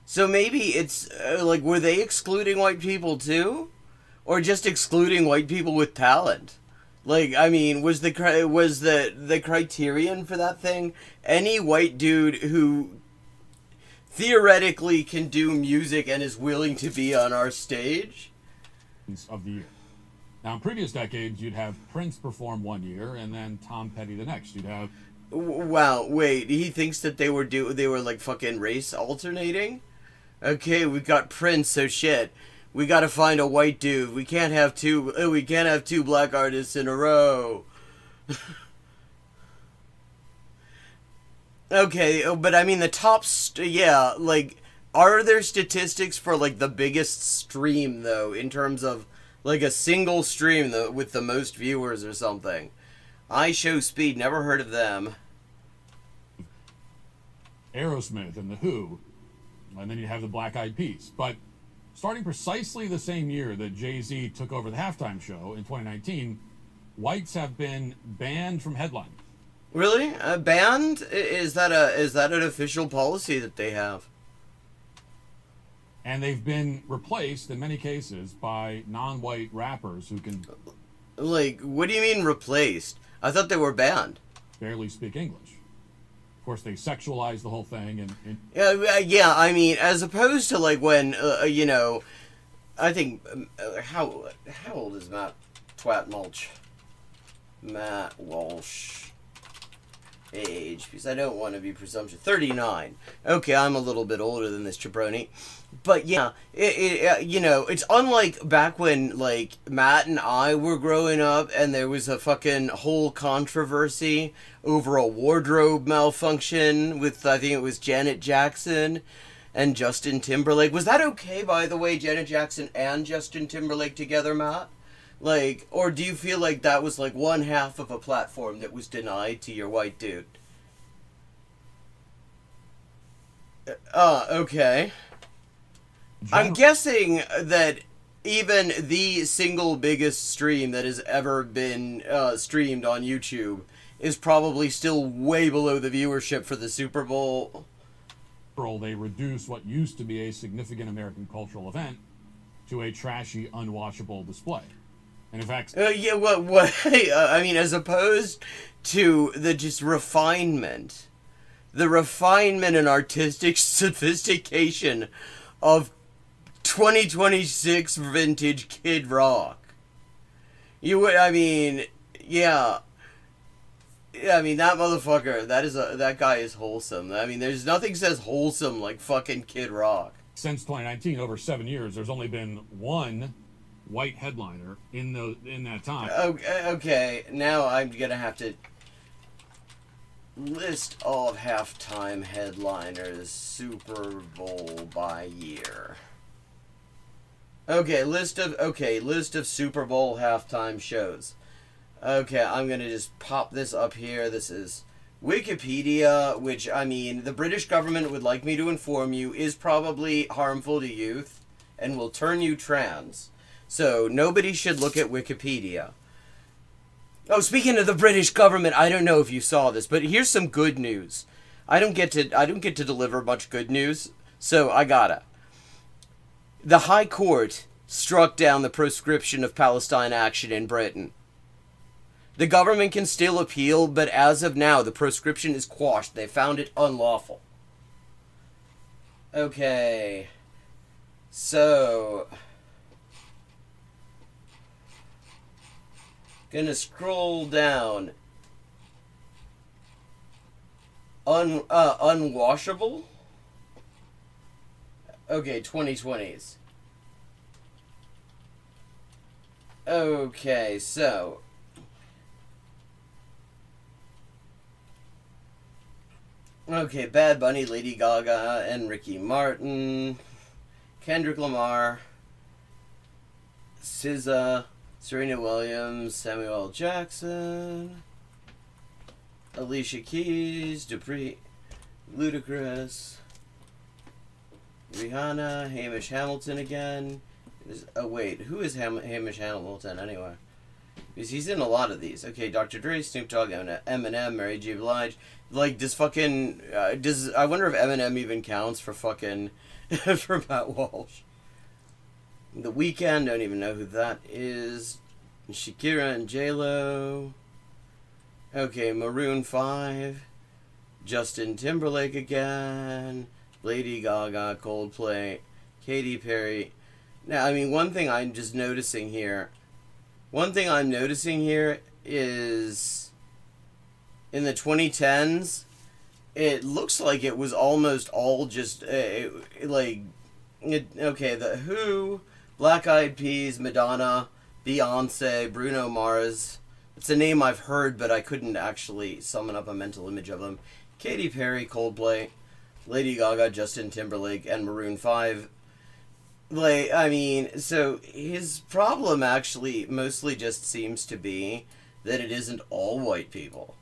[SPEAKER 7] So maybe it's like, were they excluding white people too, or just excluding white people with talent? Like, I mean, was the criterion for that thing any white dude who theoretically can do music and is willing to be on our stage?
[SPEAKER 12] Of the year. Now, in previous decades, you'd have Prince perform one year and then Tom Petty the next. You'd have...
[SPEAKER 7] Wow, wait, he thinks that they were like fucking race alternating? Okay, we got Prince, so shit. We gotta find a white dude. We can't have two black artists in a row. Okay, but I mean the top, yeah, like, are there statistics for, like, the biggest stream, though, in terms of, like, a single stream with the most viewers or something? iShowSpeed, never heard of them.
[SPEAKER 12] Aerosmith and The Who, and then you have the Black Eyed Peas. But starting precisely the same year that Jay-Z took over the halftime show in 2019, whites have been banned from headlining.
[SPEAKER 7] Really? Banned? Is that an official policy that they have?
[SPEAKER 12] And they've been replaced, in many cases, by non-white rappers who can...
[SPEAKER 7] Like, what do you mean replaced? I thought they were banned.
[SPEAKER 12] Barely speak English. Of course, they sexualize the whole thing. And
[SPEAKER 7] yeah, I mean, as opposed to, like, when, you know, I think, how old is Matt Twatmulch? Matt Walsh. Age, because I don't want to be presumptuous. 39. Okay, I'm a little bit older than this jabroni. But yeah, you know, it's unlike back when, like, Matt and I were growing up and there was a fucking whole controversy over a wardrobe malfunction with, I think it was Janet Jackson and Justin Timberlake. Was that okay, by the way, Janet Jackson and Justin Timberlake together, Matt? Like, or do you feel like that was, like, one half of a platform that was denied to your white dude? Okay. I'm guessing that even the single biggest stream that has ever been streamed on YouTube is probably still way below the viewership for the Super Bowl.
[SPEAKER 12] They reduce what used to be a significant American cultural event to a trashy, unwatchable display. And in fact...
[SPEAKER 7] yeah, what I mean, as opposed to the just refinement. The refinement and artistic sophistication of 2026 vintage Kid Rock. I mean, yeah. Yeah, I mean, that motherfucker, that guy is wholesome. I mean, there's nothing says wholesome like fucking Kid Rock.
[SPEAKER 12] Since 2019, over 7 years, there's only been one white headliner in that time.
[SPEAKER 7] Okay, now I'm gonna have to list all of halftime headliners Super Bowl by year. Okay, list of Super Bowl halftime shows. Okay, I'm gonna just pop this up here. This is Wikipedia, which, I mean, the British government would like me to inform you is probably harmful to youth and will turn you trans. So nobody should look at Wikipedia. Oh, speaking of the British government, I don't know if you saw this, but here's some good news. I don't get to deliver much good news, so I gotta. The High Court struck down the proscription of Palestine action in Britain. The government can still appeal, but as of now, the proscription is quashed. They found it unlawful. Okay. So, gonna scroll down. Unwashable? Okay, 2020s. Okay, so okay, Bad Bunny, Lady Gaga, and Ricky Martin, Kendrick Lamar, SZA, Serena Williams, Samuel L. Jackson, Alicia Keys, Dupree, Ludacris, Rihanna, Hamish Hamilton again. Oh wait, who is Hamish Hamilton anyway? Because he's in a lot of these. Okay, Dr. Dre, Snoop Dogg, Eminem, Mary J. Blige. Like, I wonder if Eminem even counts for fucking, for Matt Walsh. The Weeknd, don't even know who that is. Shakira and J-Lo. Okay, Maroon 5. Justin Timberlake again. Lady Gaga, Coldplay, Katy Perry. Now, I mean, one thing I'm noticing here is in the 2010s, it looks like it was almost all just, The Who, Black Eyed Peas, Madonna, Beyonce, Bruno Mars. It's a name I've heard, but I couldn't actually summon up a mental image of them. Katy Perry, Coldplay, Lady Gaga, Justin Timberlake, and Maroon 5. Like, I mean, so his problem actually mostly just seems to be that it isn't all white people.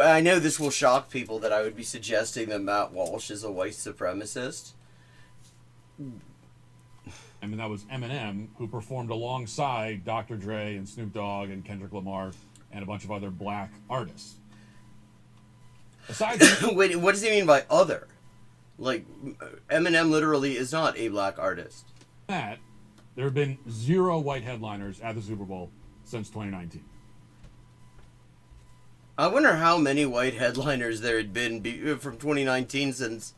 [SPEAKER 7] I know this will shock people that I would be suggesting that Matt Walsh is a white supremacist.
[SPEAKER 12] I mean, that was Eminem, who performed alongside Dr. Dre and Snoop Dogg and Kendrick Lamar and a bunch of other black artists. Aside from
[SPEAKER 7] Wait, what does he mean by other? Like, Eminem literally is not a black artist.
[SPEAKER 12] that, there have been 0 white headliners at the Super Bowl since 2019.
[SPEAKER 7] I wonder how many white headliners there had been from 2019 since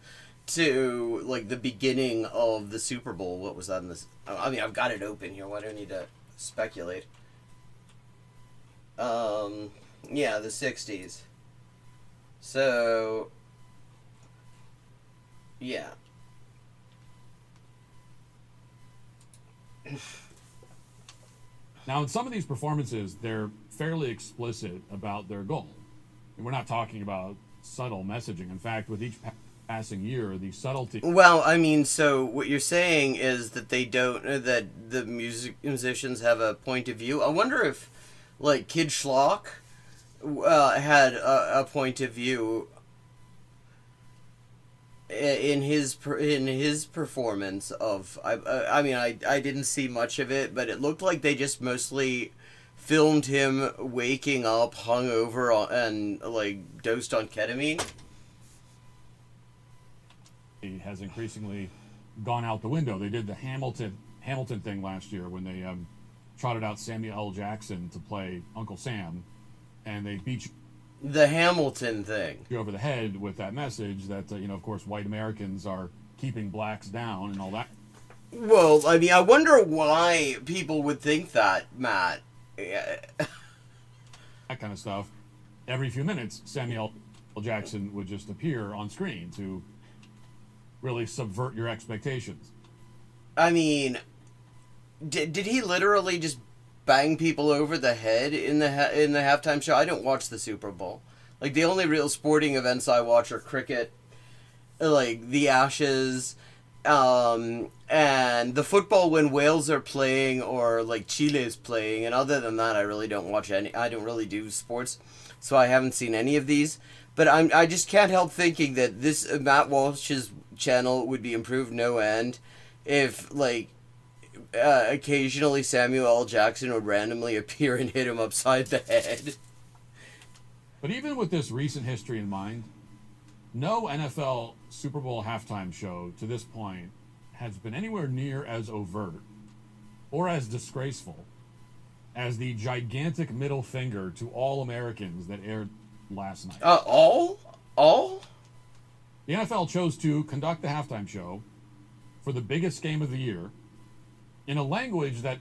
[SPEAKER 7] to, like, the beginning of the Super Bowl. What was that in this? I mean, I've got it open here. Why do I need to speculate? Yeah, the 60s. So, yeah.
[SPEAKER 12] Now, in some of these performances, they're fairly explicit about their goal. And we're not talking about subtle messaging. In fact, with each passing year, the subtlety...
[SPEAKER 7] Well, I mean, so what you're saying is that they don't... that the musicians have a point of view. I wonder if, like, Kid Schlock had a point of view in his performance of... I mean, I didn't see much of it, but it looked like they just mostly filmed him waking up hungover and, like, dosed on ketamine.
[SPEAKER 12] He has increasingly gone out the window. They did the Hamilton thing last year when they trotted out Samuel L. Jackson to play Uncle Sam, and they beat
[SPEAKER 7] the Hamilton thing
[SPEAKER 12] you over the head with that message that, you know, of course, white Americans are keeping blacks down and all that.
[SPEAKER 7] Well, I mean, I wonder why people would think that, Matt. Yeah.
[SPEAKER 12] That kind of stuff. Every few minutes, Samuel L. Jackson would just appear on screen to really subvert your expectations.
[SPEAKER 7] I mean, did he literally just bang people over the head in the halftime show? I don't watch the Super Bowl. Like, the only real sporting events I watch are cricket, like the Ashes, and the football when Wales are playing or like Chile is playing. And other than that, I really don't watch any. I don't really do sports, so I haven't seen any of these. But I just can't help thinking that this Matt Walsh's channel would be improved no end if, like, occasionally Samuel L. Jackson would randomly appear and hit him upside the head.
[SPEAKER 12] But even with this recent history in mind, no NFL Super Bowl halftime show to this point has been anywhere near as overt or as disgraceful as the gigantic middle finger to all Americans that aired last night.
[SPEAKER 7] All?
[SPEAKER 12] The NFL chose to conduct the halftime show for the biggest game of the year in a language that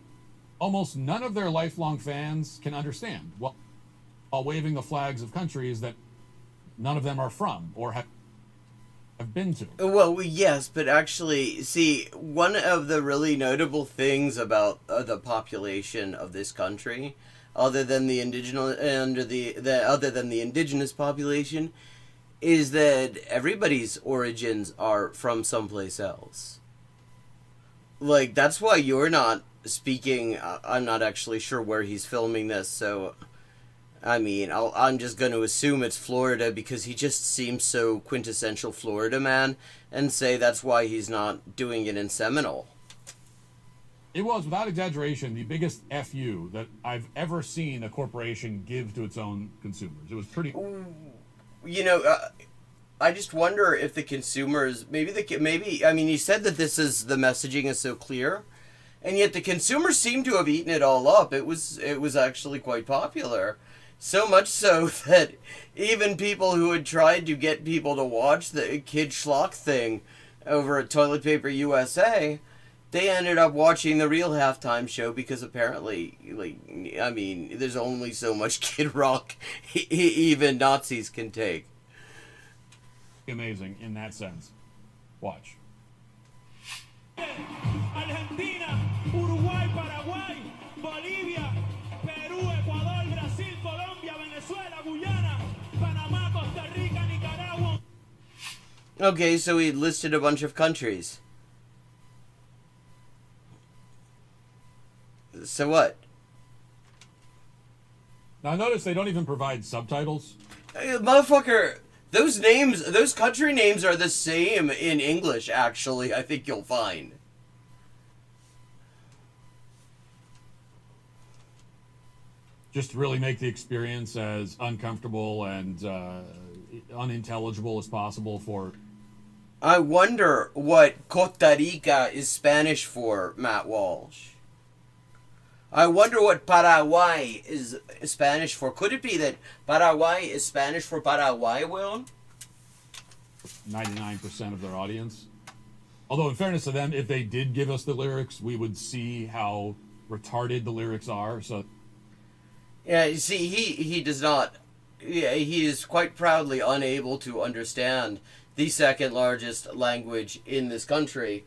[SPEAKER 12] almost none of their lifelong fans can understand, while waving the flags of countries that none of them are from or have been to.
[SPEAKER 7] Well, yes, but actually, see, one of the really notable things about the population of this country, other than the indigenous population, is that everybody's origins are from someplace else. Like, that's why you're not speaking. I'm not actually sure where he's filming this, so I mean, I'm just going to assume it's Florida because he just seems so quintessential Florida man, and say that's why he's not doing it in Seminole.
[SPEAKER 12] It was, without exaggeration, the biggest FU that I've ever seen a corporation give to its own consumers. It was pretty...
[SPEAKER 7] You know, I just wonder if the consumers... Maybe, I mean, he said that the messaging is so clear, and yet the consumers seem to have eaten it all up. It was actually quite popular. So much so that even people who had tried to get people to watch the Kid Schlock thing over at Toilet Paper USA, they ended up watching the real halftime show because apparently, like, I mean, there's only so much Kid Rock even Nazis can take.
[SPEAKER 12] Amazing in that sense. Watch.
[SPEAKER 11] Argentina, Uruguay, Paraguay, Bolivia, Perú, Ecuador, Brasil, Colombia, Venezuela, Guyana, Panamá, Costa Rica, Nicaragua.
[SPEAKER 7] Okay, so he listed a bunch of countries. So what?
[SPEAKER 12] Now notice they don't even provide subtitles.
[SPEAKER 7] Motherfucker, those country names are the same in English, actually, I think you'll find.
[SPEAKER 12] Just to really make the experience as uncomfortable and unintelligible as possible for...
[SPEAKER 7] I wonder what Costa Rica is Spanish for, Matt Walsh. I wonder what Paraguay is Spanish for. Could it be that Paraguay is Spanish for Paraguay, Will?
[SPEAKER 12] 99% of their audience. Although, in fairness to them, if they did give us the lyrics, we would see how retarded the lyrics are. So,
[SPEAKER 7] yeah, you see, he does not. Yeah, he is quite proudly unable to understand the second largest language in this country.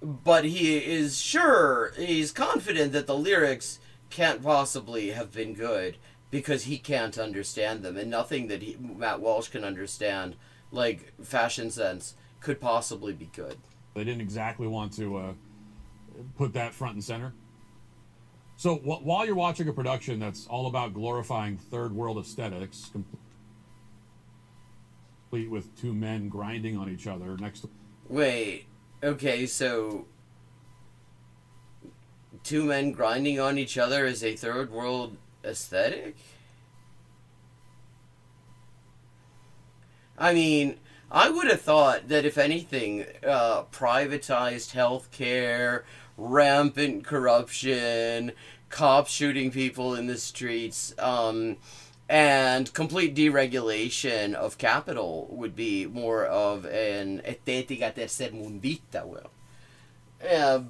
[SPEAKER 7] But he is sure, he's confident that the lyrics can't possibly have been good because he can't understand them, and nothing that Matt Walsh can understand, like fashion sense, could possibly be good.
[SPEAKER 12] they didn't exactly want to put that front and center. So while you're watching a production that's all about glorifying third world aesthetics, complete with two men grinding on each other next to...
[SPEAKER 7] Wait, okay, so two men grinding on each other is a third world aesthetic? I mean, I would have thought that if anything, privatized healthcare, rampant corruption, cops shooting people in the streets, and And complete deregulation of capital would be more of an estetica tercermundista will.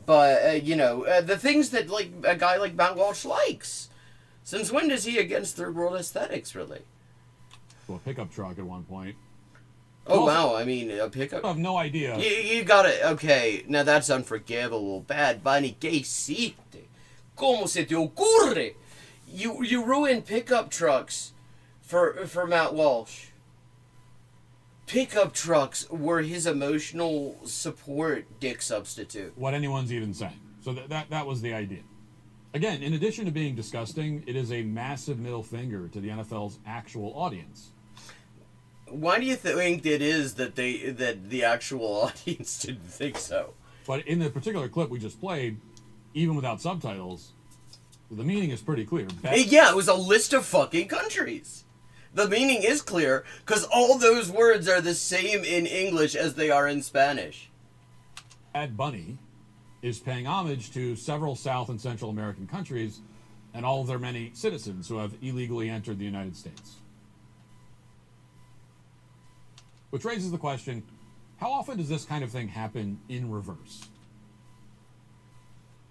[SPEAKER 7] But, the things that, like, a guy like Matt Walsh likes. Since when is he against third world aesthetics, really?
[SPEAKER 12] Well, a pickup truck at one point.
[SPEAKER 7] Oh, wow, I mean, a pickup...
[SPEAKER 12] I have no idea.
[SPEAKER 7] You got it. Okay, now that's unforgivable. Bad Bunny, ¿qué hiciste? ¿Cómo se te ocurre? You ruined pickup trucks for Matt Walsh. Pickup trucks were his emotional support dick substitute.
[SPEAKER 12] What anyone's even saying. So that was the idea. Again, in addition to being disgusting, it is a massive middle finger to the NFL's actual audience.
[SPEAKER 7] Why do you think it is that the actual audience didn't think so?
[SPEAKER 12] But in the particular clip we just played, even without subtitles, the meaning is pretty clear.
[SPEAKER 7] Yeah, it was a list of fucking countries. The meaning is clear because all those words are the same in English as they are in Spanish.
[SPEAKER 12] Bad Bunny is paying homage to several South and Central American countries and all of their many citizens who have illegally entered the United States. Which raises the question, how often does this kind of thing happen in reverse?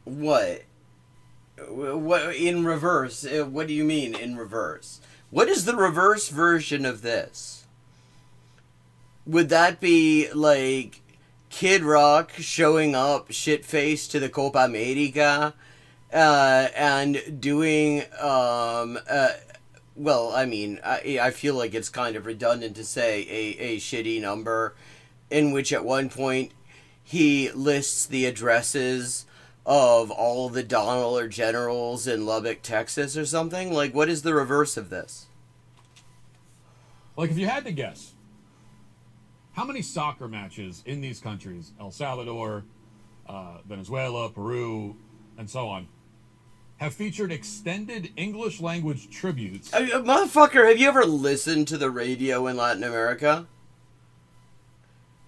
[SPEAKER 7] What? What in reverse? What do you mean in reverse? What is the reverse version of this? Would that be like Kid Rock showing up shit-faced to the Copa America and doing well, I mean, I feel like it's kind of redundant to say a shitty number in which at one point he lists the addresses of all the dollar generals in Lubbock, Texas or something. Like, what is the reverse of this?
[SPEAKER 12] Like, if you had to guess, how many soccer matches in these countries, El Salvador, Venezuela, Peru, and so on, have featured extended English language tributes?
[SPEAKER 7] Motherfucker, have you ever listened to the radio in Latin America?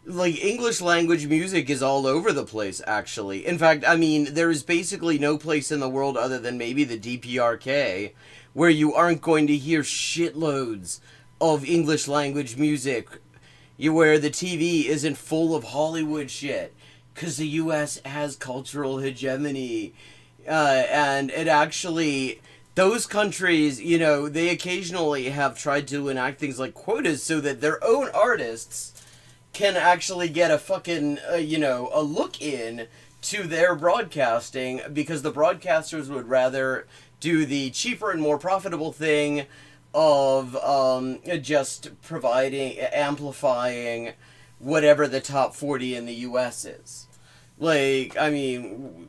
[SPEAKER 7] Like, English language music is all over the place, actually. In fact, I mean, there is basically no place in the world other than maybe the DPRK where you aren't going to hear shitloads of English language music, where the TV isn't full of Hollywood shit, because the U.S. has cultural hegemony. And it actually, those countries, they occasionally have tried to enact things like quotas so that their own artists can actually get a fucking, a look in to their broadcasting, because the broadcasters would rather do the cheaper and more profitable thing of just amplifying whatever the top 40 in the U.S. is. Like, I mean...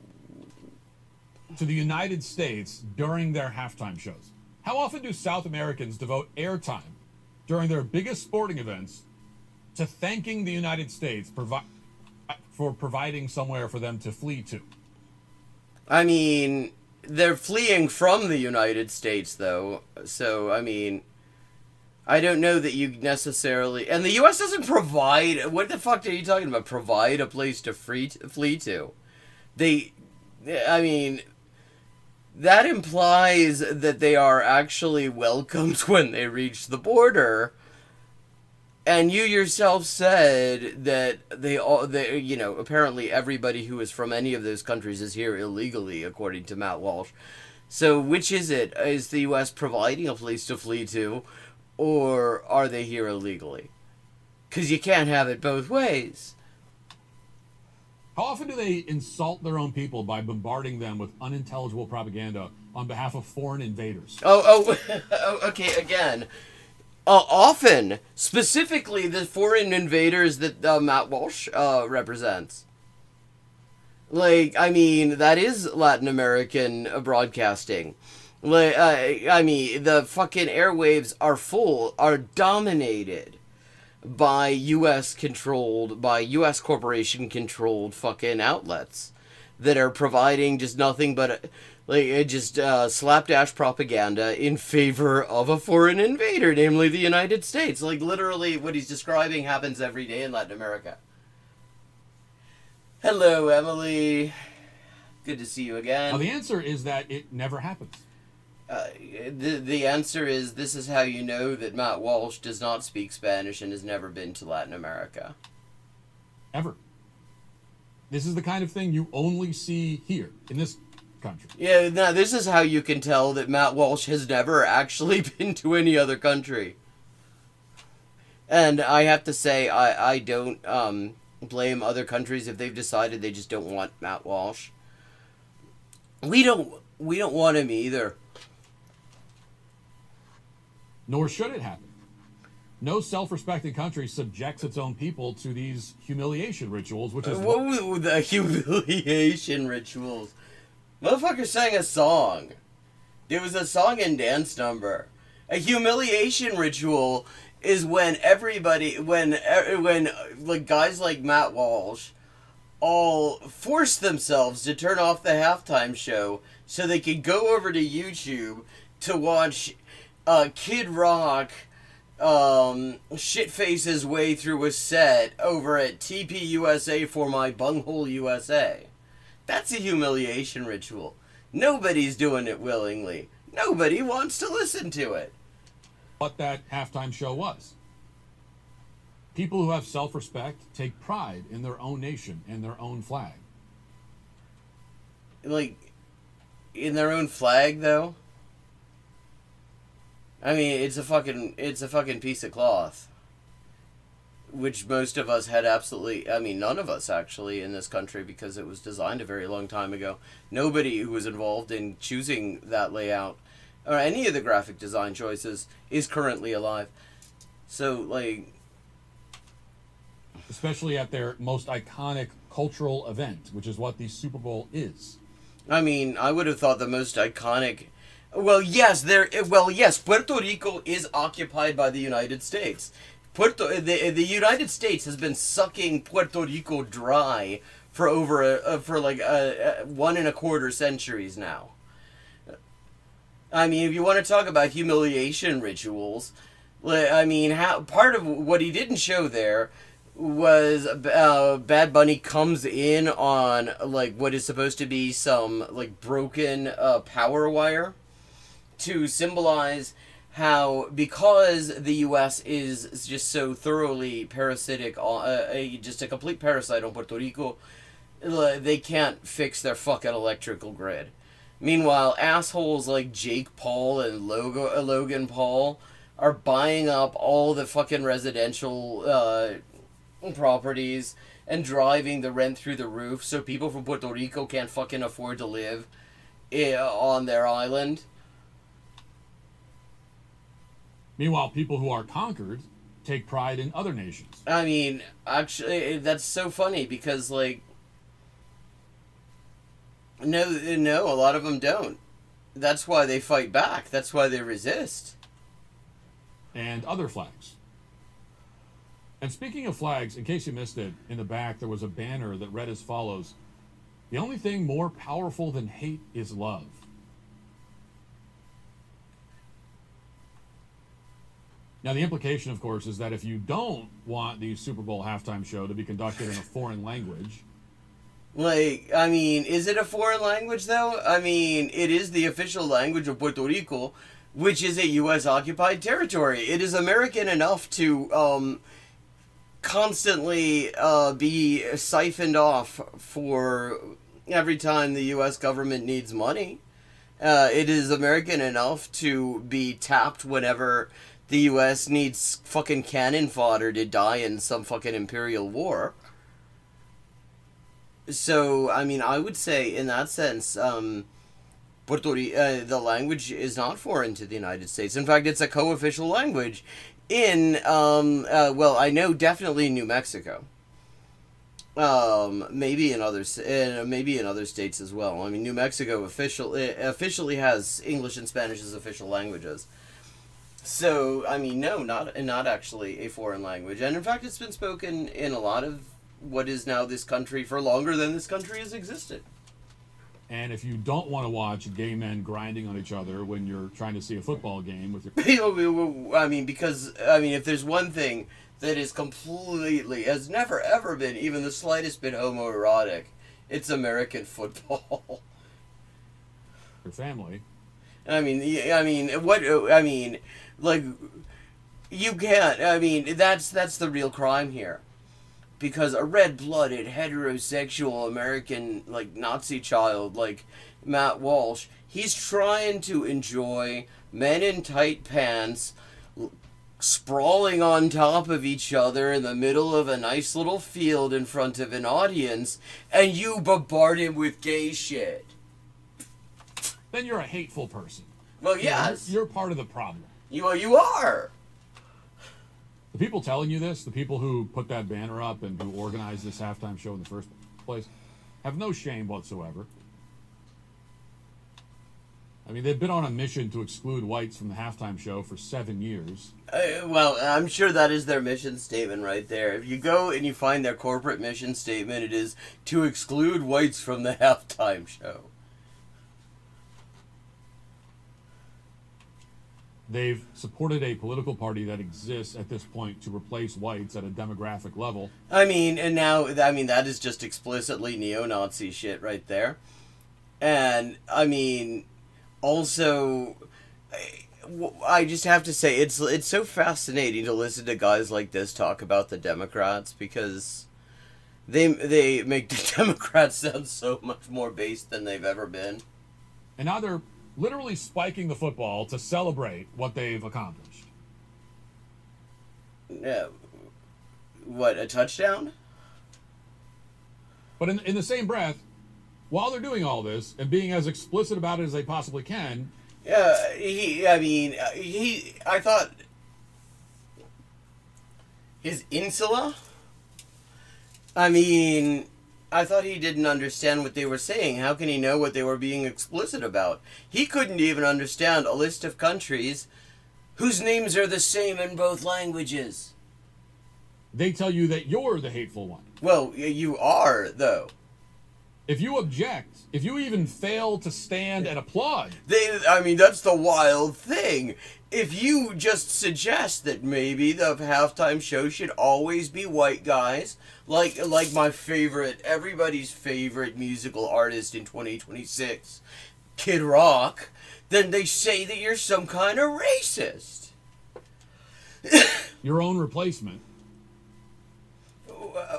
[SPEAKER 12] To the United States during their halftime shows. How often do South Americans devote airtime during their biggest sporting events to thanking the United States for providing somewhere for them to flee to?
[SPEAKER 7] I mean, they're fleeing from the United States, though. So, I mean, I don't know that you necessarily... And the U.S. doesn't provide... What the fuck are you talking about? Provide a place to flee to? I mean... That implies that they are actually welcomed when they reach the border. And you yourself said that apparently everybody who is from any of those countries is here illegally, according to Matt Walsh. So which is it? Is the U.S. providing a place to flee to, or are they here illegally? Because you can't have it both ways.
[SPEAKER 12] How often do they insult their own people by bombarding them with unintelligible propaganda on behalf of foreign invaders?
[SPEAKER 7] Okay, again. Often, specifically the foreign invaders that Matt Walsh represents. Like, I mean, that is Latin American broadcasting. Like, I mean, the fucking airwaves are dominated by U.S. corporation controlled fucking outlets that are providing just nothing but slapdash propaganda in favor of a foreign invader, namely the United States. Like, literally what he's describing happens every day in Latin America. Hello, Emily. Good to see you again.
[SPEAKER 12] Well, the answer is that it never happens.
[SPEAKER 7] The answer is, this is how you know that Matt Walsh does not speak Spanish and has never been to Latin America.
[SPEAKER 12] Ever. This is the kind of thing you only see here, in this country.
[SPEAKER 7] Yeah, no, this is how you can tell that Matt Walsh has never actually been to any other country. And I have to say, I don't blame other countries if they've decided they just don't want Matt Walsh. We don't want him either.
[SPEAKER 12] Nor should it happen. No self-respecting country subjects its own people to these humiliation rituals, which is
[SPEAKER 7] the humiliation rituals. Motherfucker sang a song. It was a song and dance number. A humiliation ritual is when everybody, when like guys like Matt Walsh, all force themselves to turn off the halftime show so they could go over to YouTube to watch Kid Rock shit-face his way through a set over at TPUSA for my bunghole USA. That's a humiliation ritual. Nobody's doing it willingly. Nobody wants to listen to it.
[SPEAKER 12] What that halftime show was. People who have self-respect take pride in their own nation and their own flag.
[SPEAKER 7] Like, in their own flag, though? I mean, it's a fucking piece of cloth. Which most of us had absolutely, I mean, none of us actually in this country, because it was designed a very long time ago. Nobody who was involved in choosing that layout, or any of the graphic design choices, is currently alive. So, like...
[SPEAKER 12] Especially at their most iconic cultural event, which is what the Super Bowl is.
[SPEAKER 7] I mean, I would have thought the most iconic... Well, yes, Puerto Rico is occupied by the United States. The United States has been sucking Puerto Rico dry for over 1.25 centuries now. I mean, if you want to talk about humiliation rituals, I mean, part of what he didn't show there was Bad Bunny comes in on like what is supposed to be some like broken power wire to symbolize how, because the U.S. is just so thoroughly parasitic, just a complete parasite on Puerto Rico, they can't fix their fucking electrical grid. Meanwhile, assholes like Jake Paul and Logan Paul are buying up all the fucking residential properties and driving the rent through the roof so people from Puerto Rico can't fucking afford to live on their island.
[SPEAKER 12] Meanwhile, people who are conquered take pride in other nations.
[SPEAKER 7] I mean, actually, that's so funny because, like, no, a lot of them don't. That's why they fight back. That's why they resist.
[SPEAKER 12] And other flags. And speaking of flags, in case you missed it, in the back there was a banner that read as follows: "The only thing more powerful than hate is love." Now, the implication, of course, is that if you don't want the Super Bowl halftime show to be conducted in a foreign language...
[SPEAKER 7] Like, I mean, is it a foreign language, though? I mean, it is the official language of Puerto Rico, which is a U.S.-occupied territory. It is American enough to constantly be siphoned off for every time the U.S. government needs money. It is American enough to be tapped whenever the U.S. needs fucking cannon fodder to die in some fucking imperial war. So, I mean, I would say, in that sense, Puerto Rico, the language is not foreign to the United States. In fact, it's a co-official language in, well, I know definitely New Mexico. Maybe in other states as well. I mean, New Mexico officially has English and Spanish as official languages. So, I mean, no, not actually a foreign language. And in fact, it's been spoken in a lot of what is now this country for longer than this country has existed.
[SPEAKER 12] And if you don't want to watch gay men grinding on each other when you're trying to see a football game with your...
[SPEAKER 7] I mean, because, I mean, if there's one thing that is completely, has never ever been even the slightest bit homoerotic, it's American football.
[SPEAKER 12] Your family.
[SPEAKER 7] I mean, what? I mean, like, you can't. I mean, that's the real crime here, because a red-blooded heterosexual American like Nazi child like Matt Walsh, he's trying to enjoy men in tight pants sprawling on top of each other in the middle of a nice little field in front of an audience, and you bombard him with gay shit.
[SPEAKER 12] Then you're a hateful person.
[SPEAKER 7] Well, yes.
[SPEAKER 12] You're part of the problem.
[SPEAKER 7] You are.
[SPEAKER 12] The people telling you this, the people who put that banner up and who organized this halftime show in the first place, have no shame whatsoever. I mean, they've been on a mission to exclude whites from the halftime show for 7 years.
[SPEAKER 7] Well, I'm sure that is their mission statement right there. If you go and you find their corporate mission statement, it is to exclude whites from the halftime show.
[SPEAKER 12] They've supported a political party that exists at this point to replace whites at a demographic level.
[SPEAKER 7] I mean, and now, I mean, that is just explicitly neo-Nazi shit right there. And, I mean, also, I just have to say, it's so fascinating to listen to guys like this talk about the Democrats, because they make the Democrats sound so much more based than they've ever been.
[SPEAKER 12] And now they're literally spiking the football to celebrate what they've accomplished.
[SPEAKER 7] What, a touchdown?
[SPEAKER 12] But in the same breath, while they're doing all this and being as explicit about it as they possibly can...
[SPEAKER 7] I thought his insula? I thought he didn't understand what they were saying. How can he know what they were being explicit about? He couldn't even understand a list of countries whose names are the same in both languages.
[SPEAKER 12] They tell you that you're the hateful one.
[SPEAKER 7] Well, you are, though.
[SPEAKER 12] If you object, if you even fail to stand and applaud...
[SPEAKER 7] that's the wild thing. If you just suggest that maybe the halftime show should always be white guys, like my favorite, everybody's favorite musical artist in 2026, Kid Rock, then they say that you're some kind of racist.
[SPEAKER 12] Your own replacement.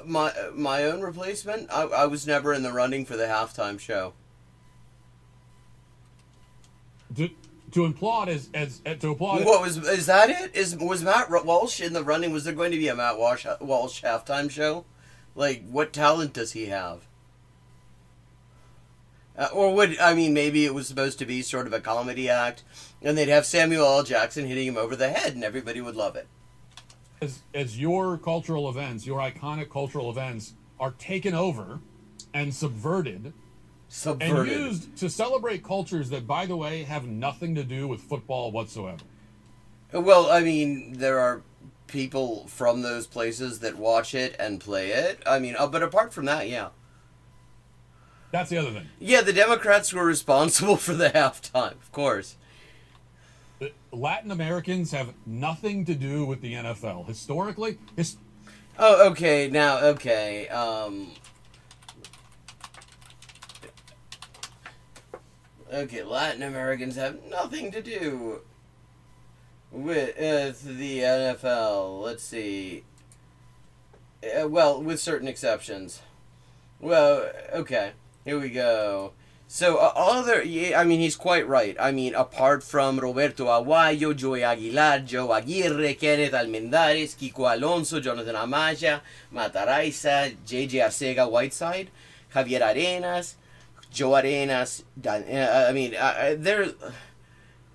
[SPEAKER 7] My own replacement? I was never in the running for the halftime show.
[SPEAKER 12] To applaud to applaud.
[SPEAKER 7] What is that it? Was Matt Walsh in the running? Was there going to be a Matt Walsh halftime show? Like, what talent does he have? Maybe it was supposed to be sort of a comedy act, and they'd have Samuel L. Jackson hitting him over the head, and everybody would love it.
[SPEAKER 12] As your cultural events, your iconic cultural events, are taken over and subverted and used to celebrate cultures that, by the way, have nothing to do with football whatsoever.
[SPEAKER 7] Well, there are people from those places that watch it and play it. But apart from that, yeah.
[SPEAKER 12] That's the other thing.
[SPEAKER 7] Yeah, the Democrats were responsible for the halftime, of course.
[SPEAKER 12] Latin Americans have nothing to do with the NFL. Historically...
[SPEAKER 7] Okay. Latin Americans have nothing to do with the NFL. Let's see. With certain exceptions. Well, okay. Here we go. So, he's quite right. Apart from Roberto Aguayo, Joey Aguilar, Joe Aguirre, Kenneth Almendares, Kiko Alonso, Jonathan Amaya, Mataraiza, J.J. Arcega Whiteside, Javier Arenas, Joe Arenas,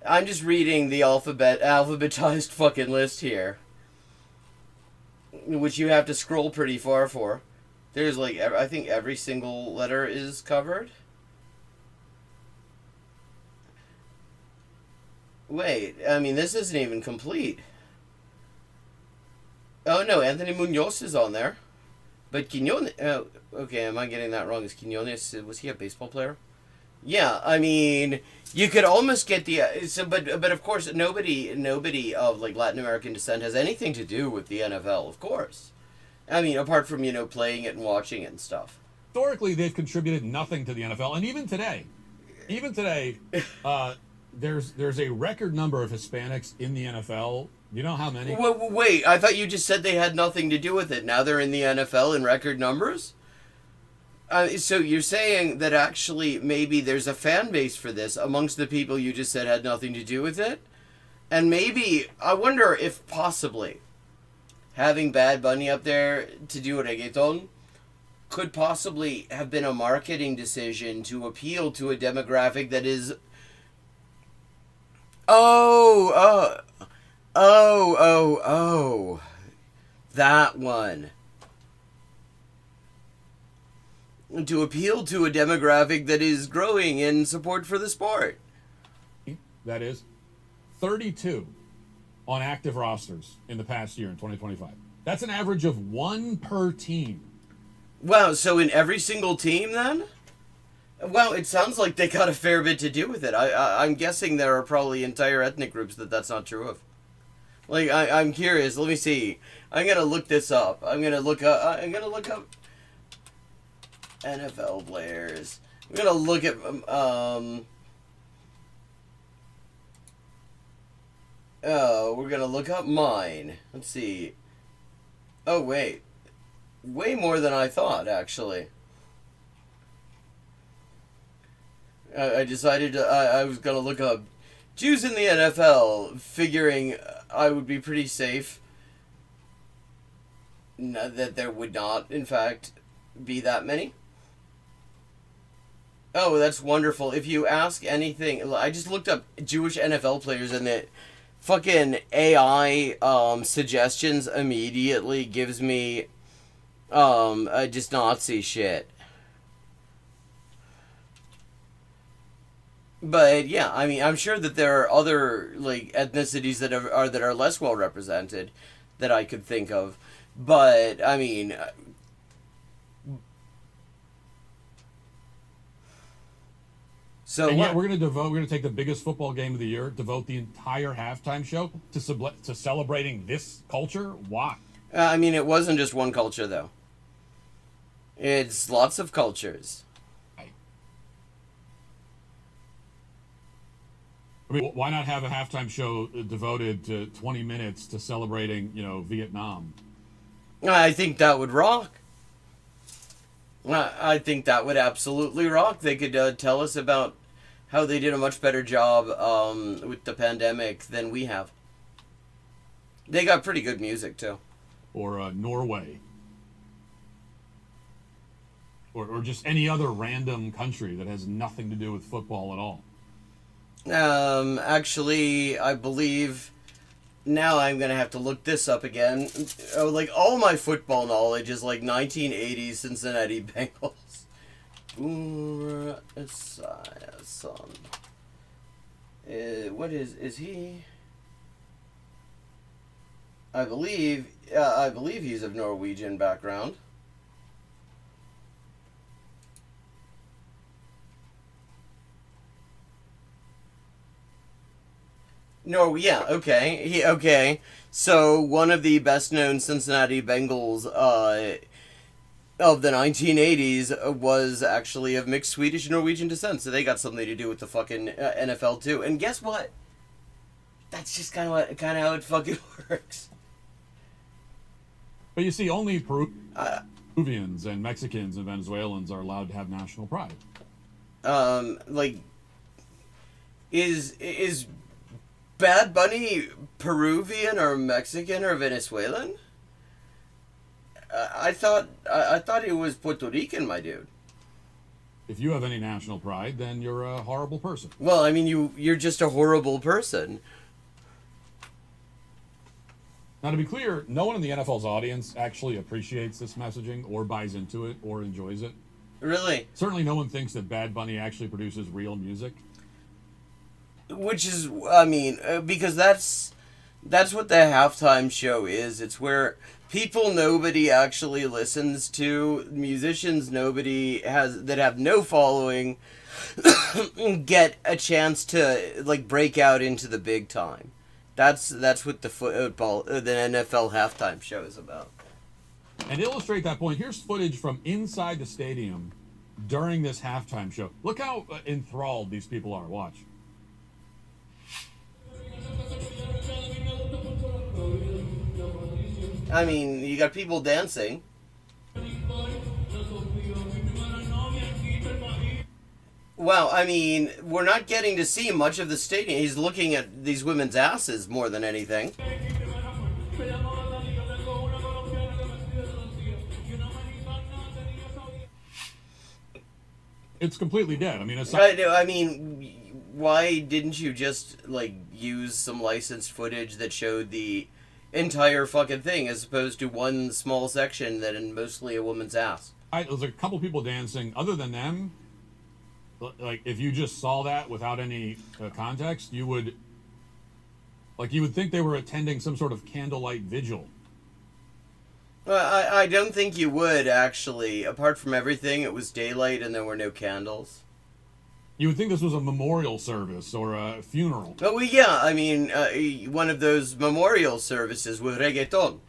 [SPEAKER 7] I'm just reading the alphabetized fucking list here, which you have to scroll pretty far for. There's I think every single letter is covered. Wait, this isn't even complete. Oh no, Anthony Munoz is on there. But Quiñones... okay, am I getting that wrong? Is Quiñones... Was he a baseball player? Yeah, you could almost get the... But of course, nobody of, Latin American descent has anything to do with the NFL, of course. Apart from, playing it and watching it and stuff.
[SPEAKER 12] Historically, they've contributed nothing to the NFL. And even today, there's a record number of Hispanics in the NFL. You know how many?
[SPEAKER 7] Wait, I thought you just said they had nothing to do with it. Now they're in the NFL in record numbers? So you're saying that actually maybe there's a fan base for this amongst the people you just said had nothing to do with it? And maybe, I wonder if possibly having Bad Bunny up there to do reggaeton could possibly have been a marketing decision to appeal to a demographic that is... Oh, that one. To appeal to a demographic that is growing in support for the sport.
[SPEAKER 12] That is 32 on active rosters in the past year in 2025. That's an average of 1 per team.
[SPEAKER 7] Wow, so in every single team then? Well, it sounds like they got a fair bit to do with it. I'm guessing there are probably entire ethnic groups that's not true of. Like, I'm curious. Let me see. I'm gonna look this up. I'm gonna look up NFL players. I'm gonna look at we're gonna look up mine. Let's see. Oh wait, way more than I thought actually. I decided I was gonna look up Jews in the NFL, figuring I would be pretty safe. That there would not, in fact, be that many. Oh, that's wonderful. If you ask anything, I just looked up Jewish NFL players and the fucking AI suggestions immediately gives me just Nazi shit. But yeah, I mean, I'm sure that there are other like ethnicities that are less well represented that I could think of. But I mean, so
[SPEAKER 12] and yet we're gonna take the biggest football game of the year, devote the entire halftime show to celebrating this culture. Why?
[SPEAKER 7] I mean, it wasn't just one culture though. It's lots of cultures.
[SPEAKER 12] I mean, why not have a halftime show devoted to 20 minutes to celebrating, Vietnam?
[SPEAKER 7] I think that would rock. I think that would absolutely rock. They could tell us about how they did a much better job with the pandemic than we have. They got pretty good music, too.
[SPEAKER 12] Or Norway. Or just any other random country that has nothing to do with football at all.
[SPEAKER 7] Actually, I believe now I'm gonna have to look this up again. Like, all my football knowledge is like 1980s Cincinnati Bengals. Son. What is he? I believe he's of Norwegian background. No, yeah, okay. Okay. So, one of the best-known Cincinnati Bengals of the 1980s was actually of mixed Swedish and Norwegian descent, so they got something to do with the fucking NFL, too. And guess what? That's just kind of how it fucking works.
[SPEAKER 12] But you see, only Peruvians and Mexicans and Venezuelans are allowed to have national pride.
[SPEAKER 7] Is Bad Bunny Peruvian or Mexican or Venezuelan? I thought he was Puerto Rican, my dude.
[SPEAKER 12] If you have any national pride, then you're a horrible person.
[SPEAKER 7] Well, I mean, you're just a horrible person.
[SPEAKER 12] Now, to be clear, no one in the NFL's audience actually appreciates this messaging or buys into it or enjoys it.
[SPEAKER 7] Really?
[SPEAKER 12] Certainly no one thinks that Bad Bunny actually produces real music.
[SPEAKER 7] Which is, I mean, because that's what the halftime show is. It's where people nobody actually listens to, musicians nobody has, that have no following, get a chance to, like, break out into the big time. That's what the NFL halftime show is about.
[SPEAKER 12] And to illustrate that point, here's footage from inside the stadium during this halftime show. Look how enthralled these people are. Watch.
[SPEAKER 7] I mean, you got people dancing. Well, I mean, we're not getting to see much of the stadium. He's looking at these women's asses more than anything.
[SPEAKER 12] It's completely dead. I mean,
[SPEAKER 7] why didn't you just, like, use some licensed footage that showed the entire fucking thing as opposed to one small section that is mostly a woman's ass?
[SPEAKER 12] There's a couple people dancing. Other than them, like, if you just saw that without any context, you would think they were attending some sort of candlelight vigil.
[SPEAKER 7] I don't think you would, actually. Apart from everything, it was daylight and there were no candles.
[SPEAKER 12] You would think this was a memorial service or a funeral.
[SPEAKER 7] Oh, well, yeah, I mean, one of those memorial services with reggaeton.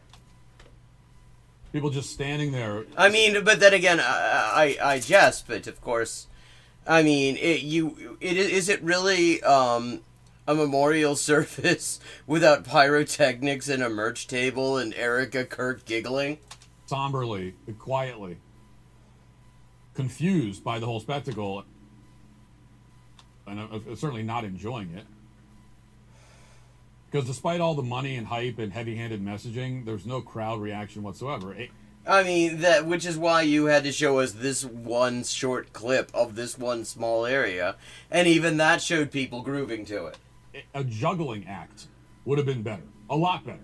[SPEAKER 12] People just standing there.
[SPEAKER 7] I mean, but then again, I jest, but of course, I mean, is it really a memorial service without pyrotechnics and a merch table and Erica Kirk giggling?
[SPEAKER 12] Somberly, quietly, confused by the whole spectacle, and certainly not enjoying it. Because despite all the money and hype and heavy-handed messaging, there's no crowd reaction whatsoever.
[SPEAKER 7] I mean, which is why you had to show us this one short clip of this one small area, and even that showed people grooving to it.
[SPEAKER 12] A juggling act would have been better. A lot better.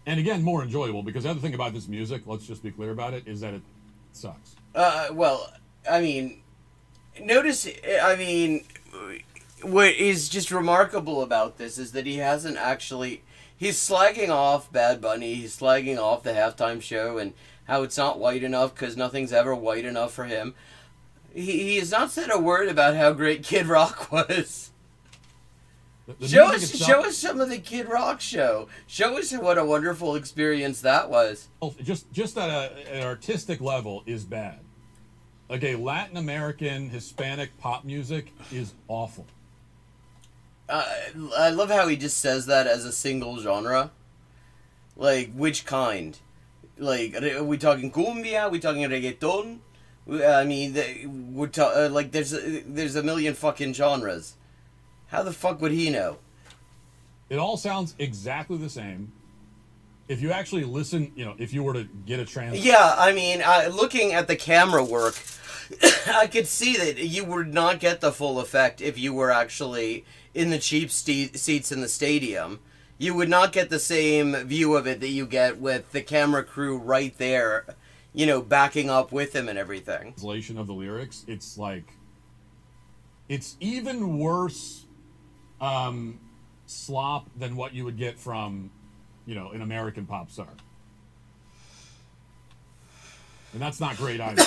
[SPEAKER 12] And again, more enjoyable, because the other thing about this music, let's just be clear about it, is that it sucks.
[SPEAKER 7] Well, I mean, what is just remarkable about this is that he hasn't actually... He's slagging off Bad Bunny, he's slagging off the halftime show and how it's not white enough because nothing's ever white enough for him. He has not said a word about how great Kid Rock was. Show us some of the Kid Rock show. Show us what a wonderful experience that was.
[SPEAKER 12] Just at an artistic level is bad. Okay, Latin American, Hispanic pop music is awful.
[SPEAKER 7] I love how he just says that as a single genre. Like, which kind? Like, are we talking cumbia? Are we talking reggaeton? I mean, like, there's a million fucking genres. How the fuck would he know?
[SPEAKER 12] It all sounds exactly the same. If you actually listen, if you were to get a translation.
[SPEAKER 7] Yeah, I mean, looking at the camera work, I could see that you would not get the full effect if you were actually in the cheap seats in the stadium. You would not get the same view of it that you get with the camera crew right there, backing up with him and everything.
[SPEAKER 12] Translation of the lyrics, it's like, it's even worse slop than what you would get from, an American pop star. And that's not great either.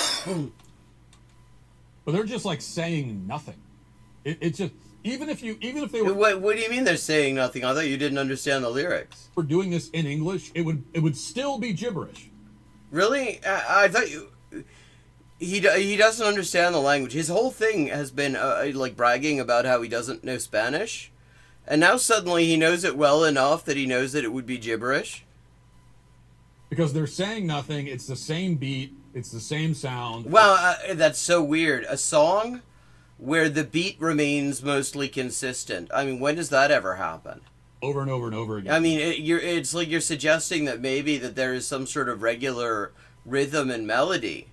[SPEAKER 12] But they're just like saying nothing. It's just, even if they were...
[SPEAKER 7] What do you mean they're saying nothing? I thought you didn't understand the lyrics.
[SPEAKER 12] For doing this in English, it would still be gibberish.
[SPEAKER 7] Really? I thought he doesn't understand the language. His whole thing has been like bragging about how he doesn't know Spanish, and now suddenly he knows it well enough that he knows that it would be gibberish.
[SPEAKER 12] Because they're saying nothing. It's the same beat. It's the same sound.
[SPEAKER 7] Wow, that's so weird. A song where the beat remains mostly consistent. I mean, when does that ever happen?
[SPEAKER 12] Over and over and over again.
[SPEAKER 7] I mean, it's like you're suggesting that maybe that there is some sort of regular rhythm and melody.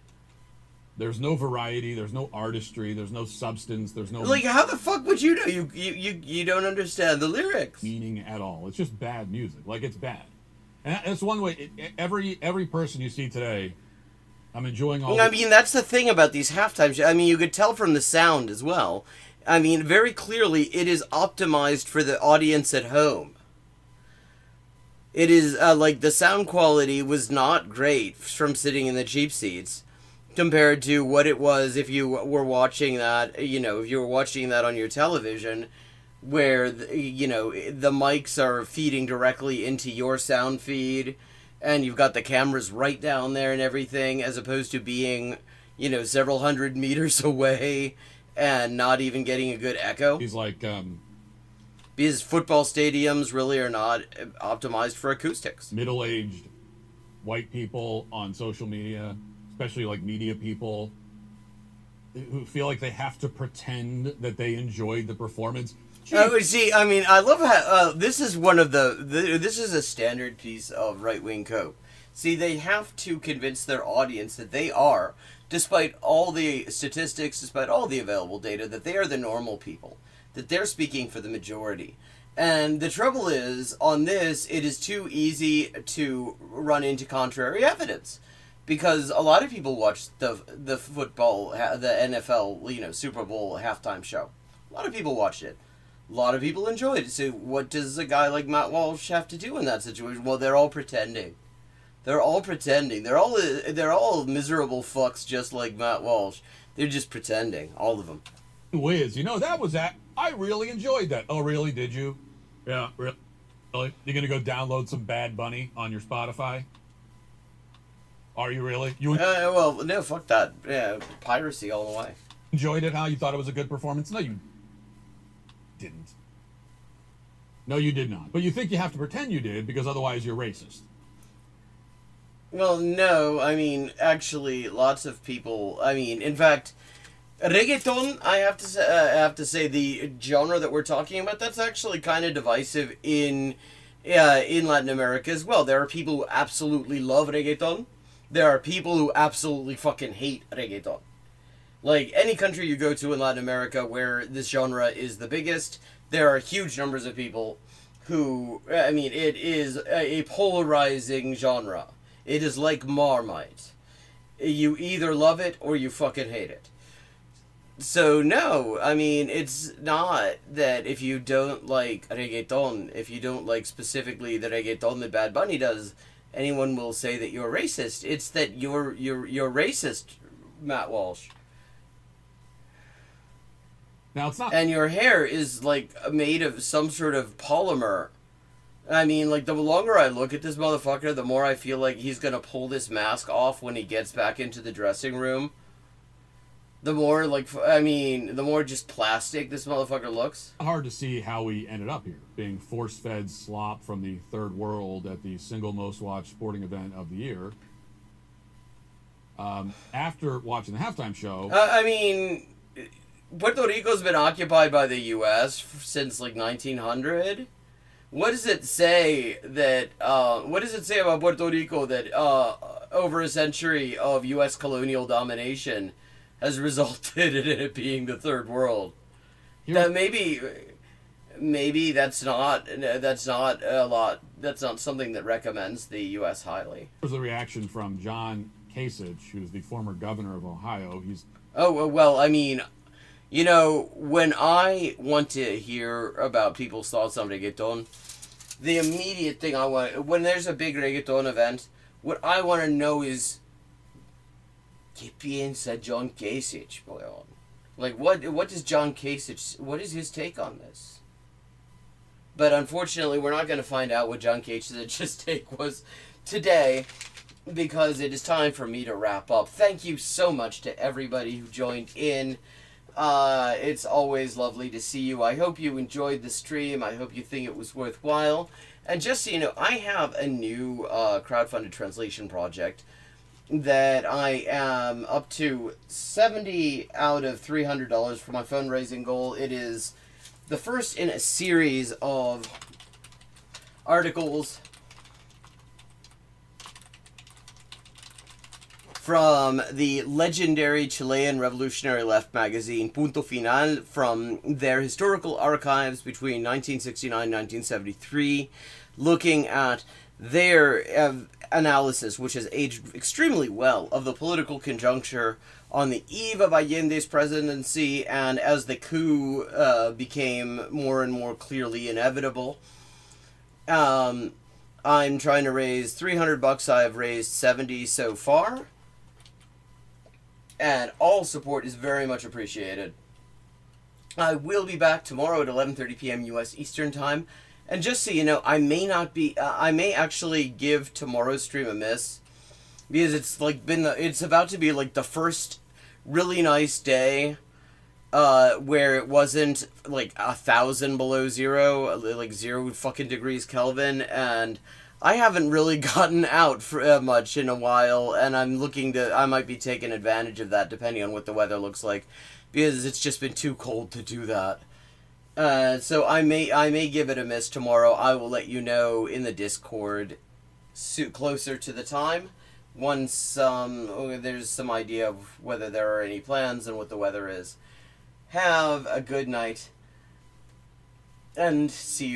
[SPEAKER 12] There's no variety. There's no artistry. There's no substance. There's no...
[SPEAKER 7] Like, how the fuck would you know? You don't understand the lyrics.
[SPEAKER 12] Meaning at all. It's just bad music. Like, it's bad. And that's one way... Every person you see today... I'm enjoying all...
[SPEAKER 7] I mean, that's the thing about these halftime shows. I mean, you could tell from the sound as well. I mean, very clearly, it is optimized for the audience at home. It is, like, the sound quality was not great from sitting in the cheap seats compared to what it was if you were watching that, if you were watching that on your television, where, the mics are feeding directly into your sound feed, and you've got the cameras right down there and everything, as opposed to being, several hundred meters away and not even getting a good echo.
[SPEAKER 12] He's like,
[SPEAKER 7] because football stadiums really are not optimized for acoustics.
[SPEAKER 12] Middle-aged white people on social media, especially like media people, who feel like they have to pretend that they enjoyed the performance.
[SPEAKER 7] See, I mean, I love how this is one of this is a standard piece of right-wing cope. See, they have to convince their audience that they are, despite all the statistics, despite all the available data, that they are the normal people, that they're speaking for the majority. And the trouble is, on this, it is too easy to run into contrary evidence. Because a lot of people watch the football, the NFL, Super Bowl halftime show. A lot of people watched it. A lot of people enjoyed it. So what does a guy like Matt Walsh have to do in that situation? Well, they're all pretending. They're all pretending. They're all miserable fucks just like Matt Walsh. They're just pretending, all of them.
[SPEAKER 12] Whiz, that was that. I really enjoyed that. Oh, really? Did you? Yeah, really? You're going to go download some Bad Bunny on your Spotify? Are you really?
[SPEAKER 7] Well, no, fuck that. Yeah, piracy all the way.
[SPEAKER 12] Enjoyed it, huh? You thought it was a good performance? No, you didn't. No, you did not. But you think you have to pretend you did because otherwise you're racist.
[SPEAKER 7] Well, no, I mean, actually, lots of people, in fact, reggaeton, I have to say, the genre that we're talking about, that's actually kind of divisive in Latin America as well. There are people who absolutely love reggaeton. There are people who absolutely fucking hate reggaeton. Like, any country you go to in Latin America where this genre is the biggest, there are huge numbers of people who, it is a polarizing genre. It is like Marmite. You either love it or you fucking hate it. So, no, it's not that if you don't like reggaeton, if you don't like specifically the reggaeton that Bad Bunny does, anyone will say that you're racist. It's that you're racist, Matt Walsh.
[SPEAKER 12] Now, it's not...
[SPEAKER 7] And your hair is, made of some sort of polymer. The longer I look at this motherfucker, the more I feel like he's gonna pull this mask off when he gets back into the dressing room. The more, the more just plastic this motherfucker looks.
[SPEAKER 12] Hard to see how we ended up here, being force-fed slop from the third world at the single most watched sporting event of the year. After watching the halftime show...
[SPEAKER 7] Puerto Rico's been occupied by the U.S. since, 1900. What does it say that, what does it say about Puerto Rico that, over a century of U.S. colonial domination has resulted in it being the third world? That maybe that's not something that recommends the U.S. highly.
[SPEAKER 12] Here's the reaction from John Kasich, who's the former governor of Ohio.
[SPEAKER 7] When I want to hear about people's thoughts on reggaeton, the immediate thing I want, when there's a big reggaeton event, what I want to know is, ¿qué piensa John Kasich, boy? What does John Kasich, what is his take on this? But unfortunately, we're not going to find out what John Kasich's take was today, because it is time for me to wrap up. Thank you so much to everybody who joined in. It's always lovely to see you. I hope you enjoyed the stream. I hope you think it was worthwhile. And just so you know, I have a new crowdfunded translation project that I am up to $70 out of $300 for my fundraising goal. It is the first in a series of articles from the legendary Chilean revolutionary left magazine Punto Final, from their historical archives between 1969 and 1973, looking at their analysis, which has aged extremely well, of the political conjuncture on the eve of Allende's presidency and as the coup became more and more clearly inevitable. I'm trying to raise $300. I've raised 70 so far. And all support is very much appreciated. I will be back tomorrow at 11:30 p.m. U.S. Eastern Time. And just so you know, I may actually give tomorrow's stream a miss, because it's about to be the first really nice day where it wasn't like 1,000 below zero, like 0 fucking degrees Kelvin, and I haven't really gotten out for much in a while, and I might be taking advantage of that depending on what the weather looks like, because it's just been too cold to do that. So I may give it a miss tomorrow. I will let you know in the Discord closer to the time, once there's some idea of whether there are any plans and what the weather is. Have a good night, and see you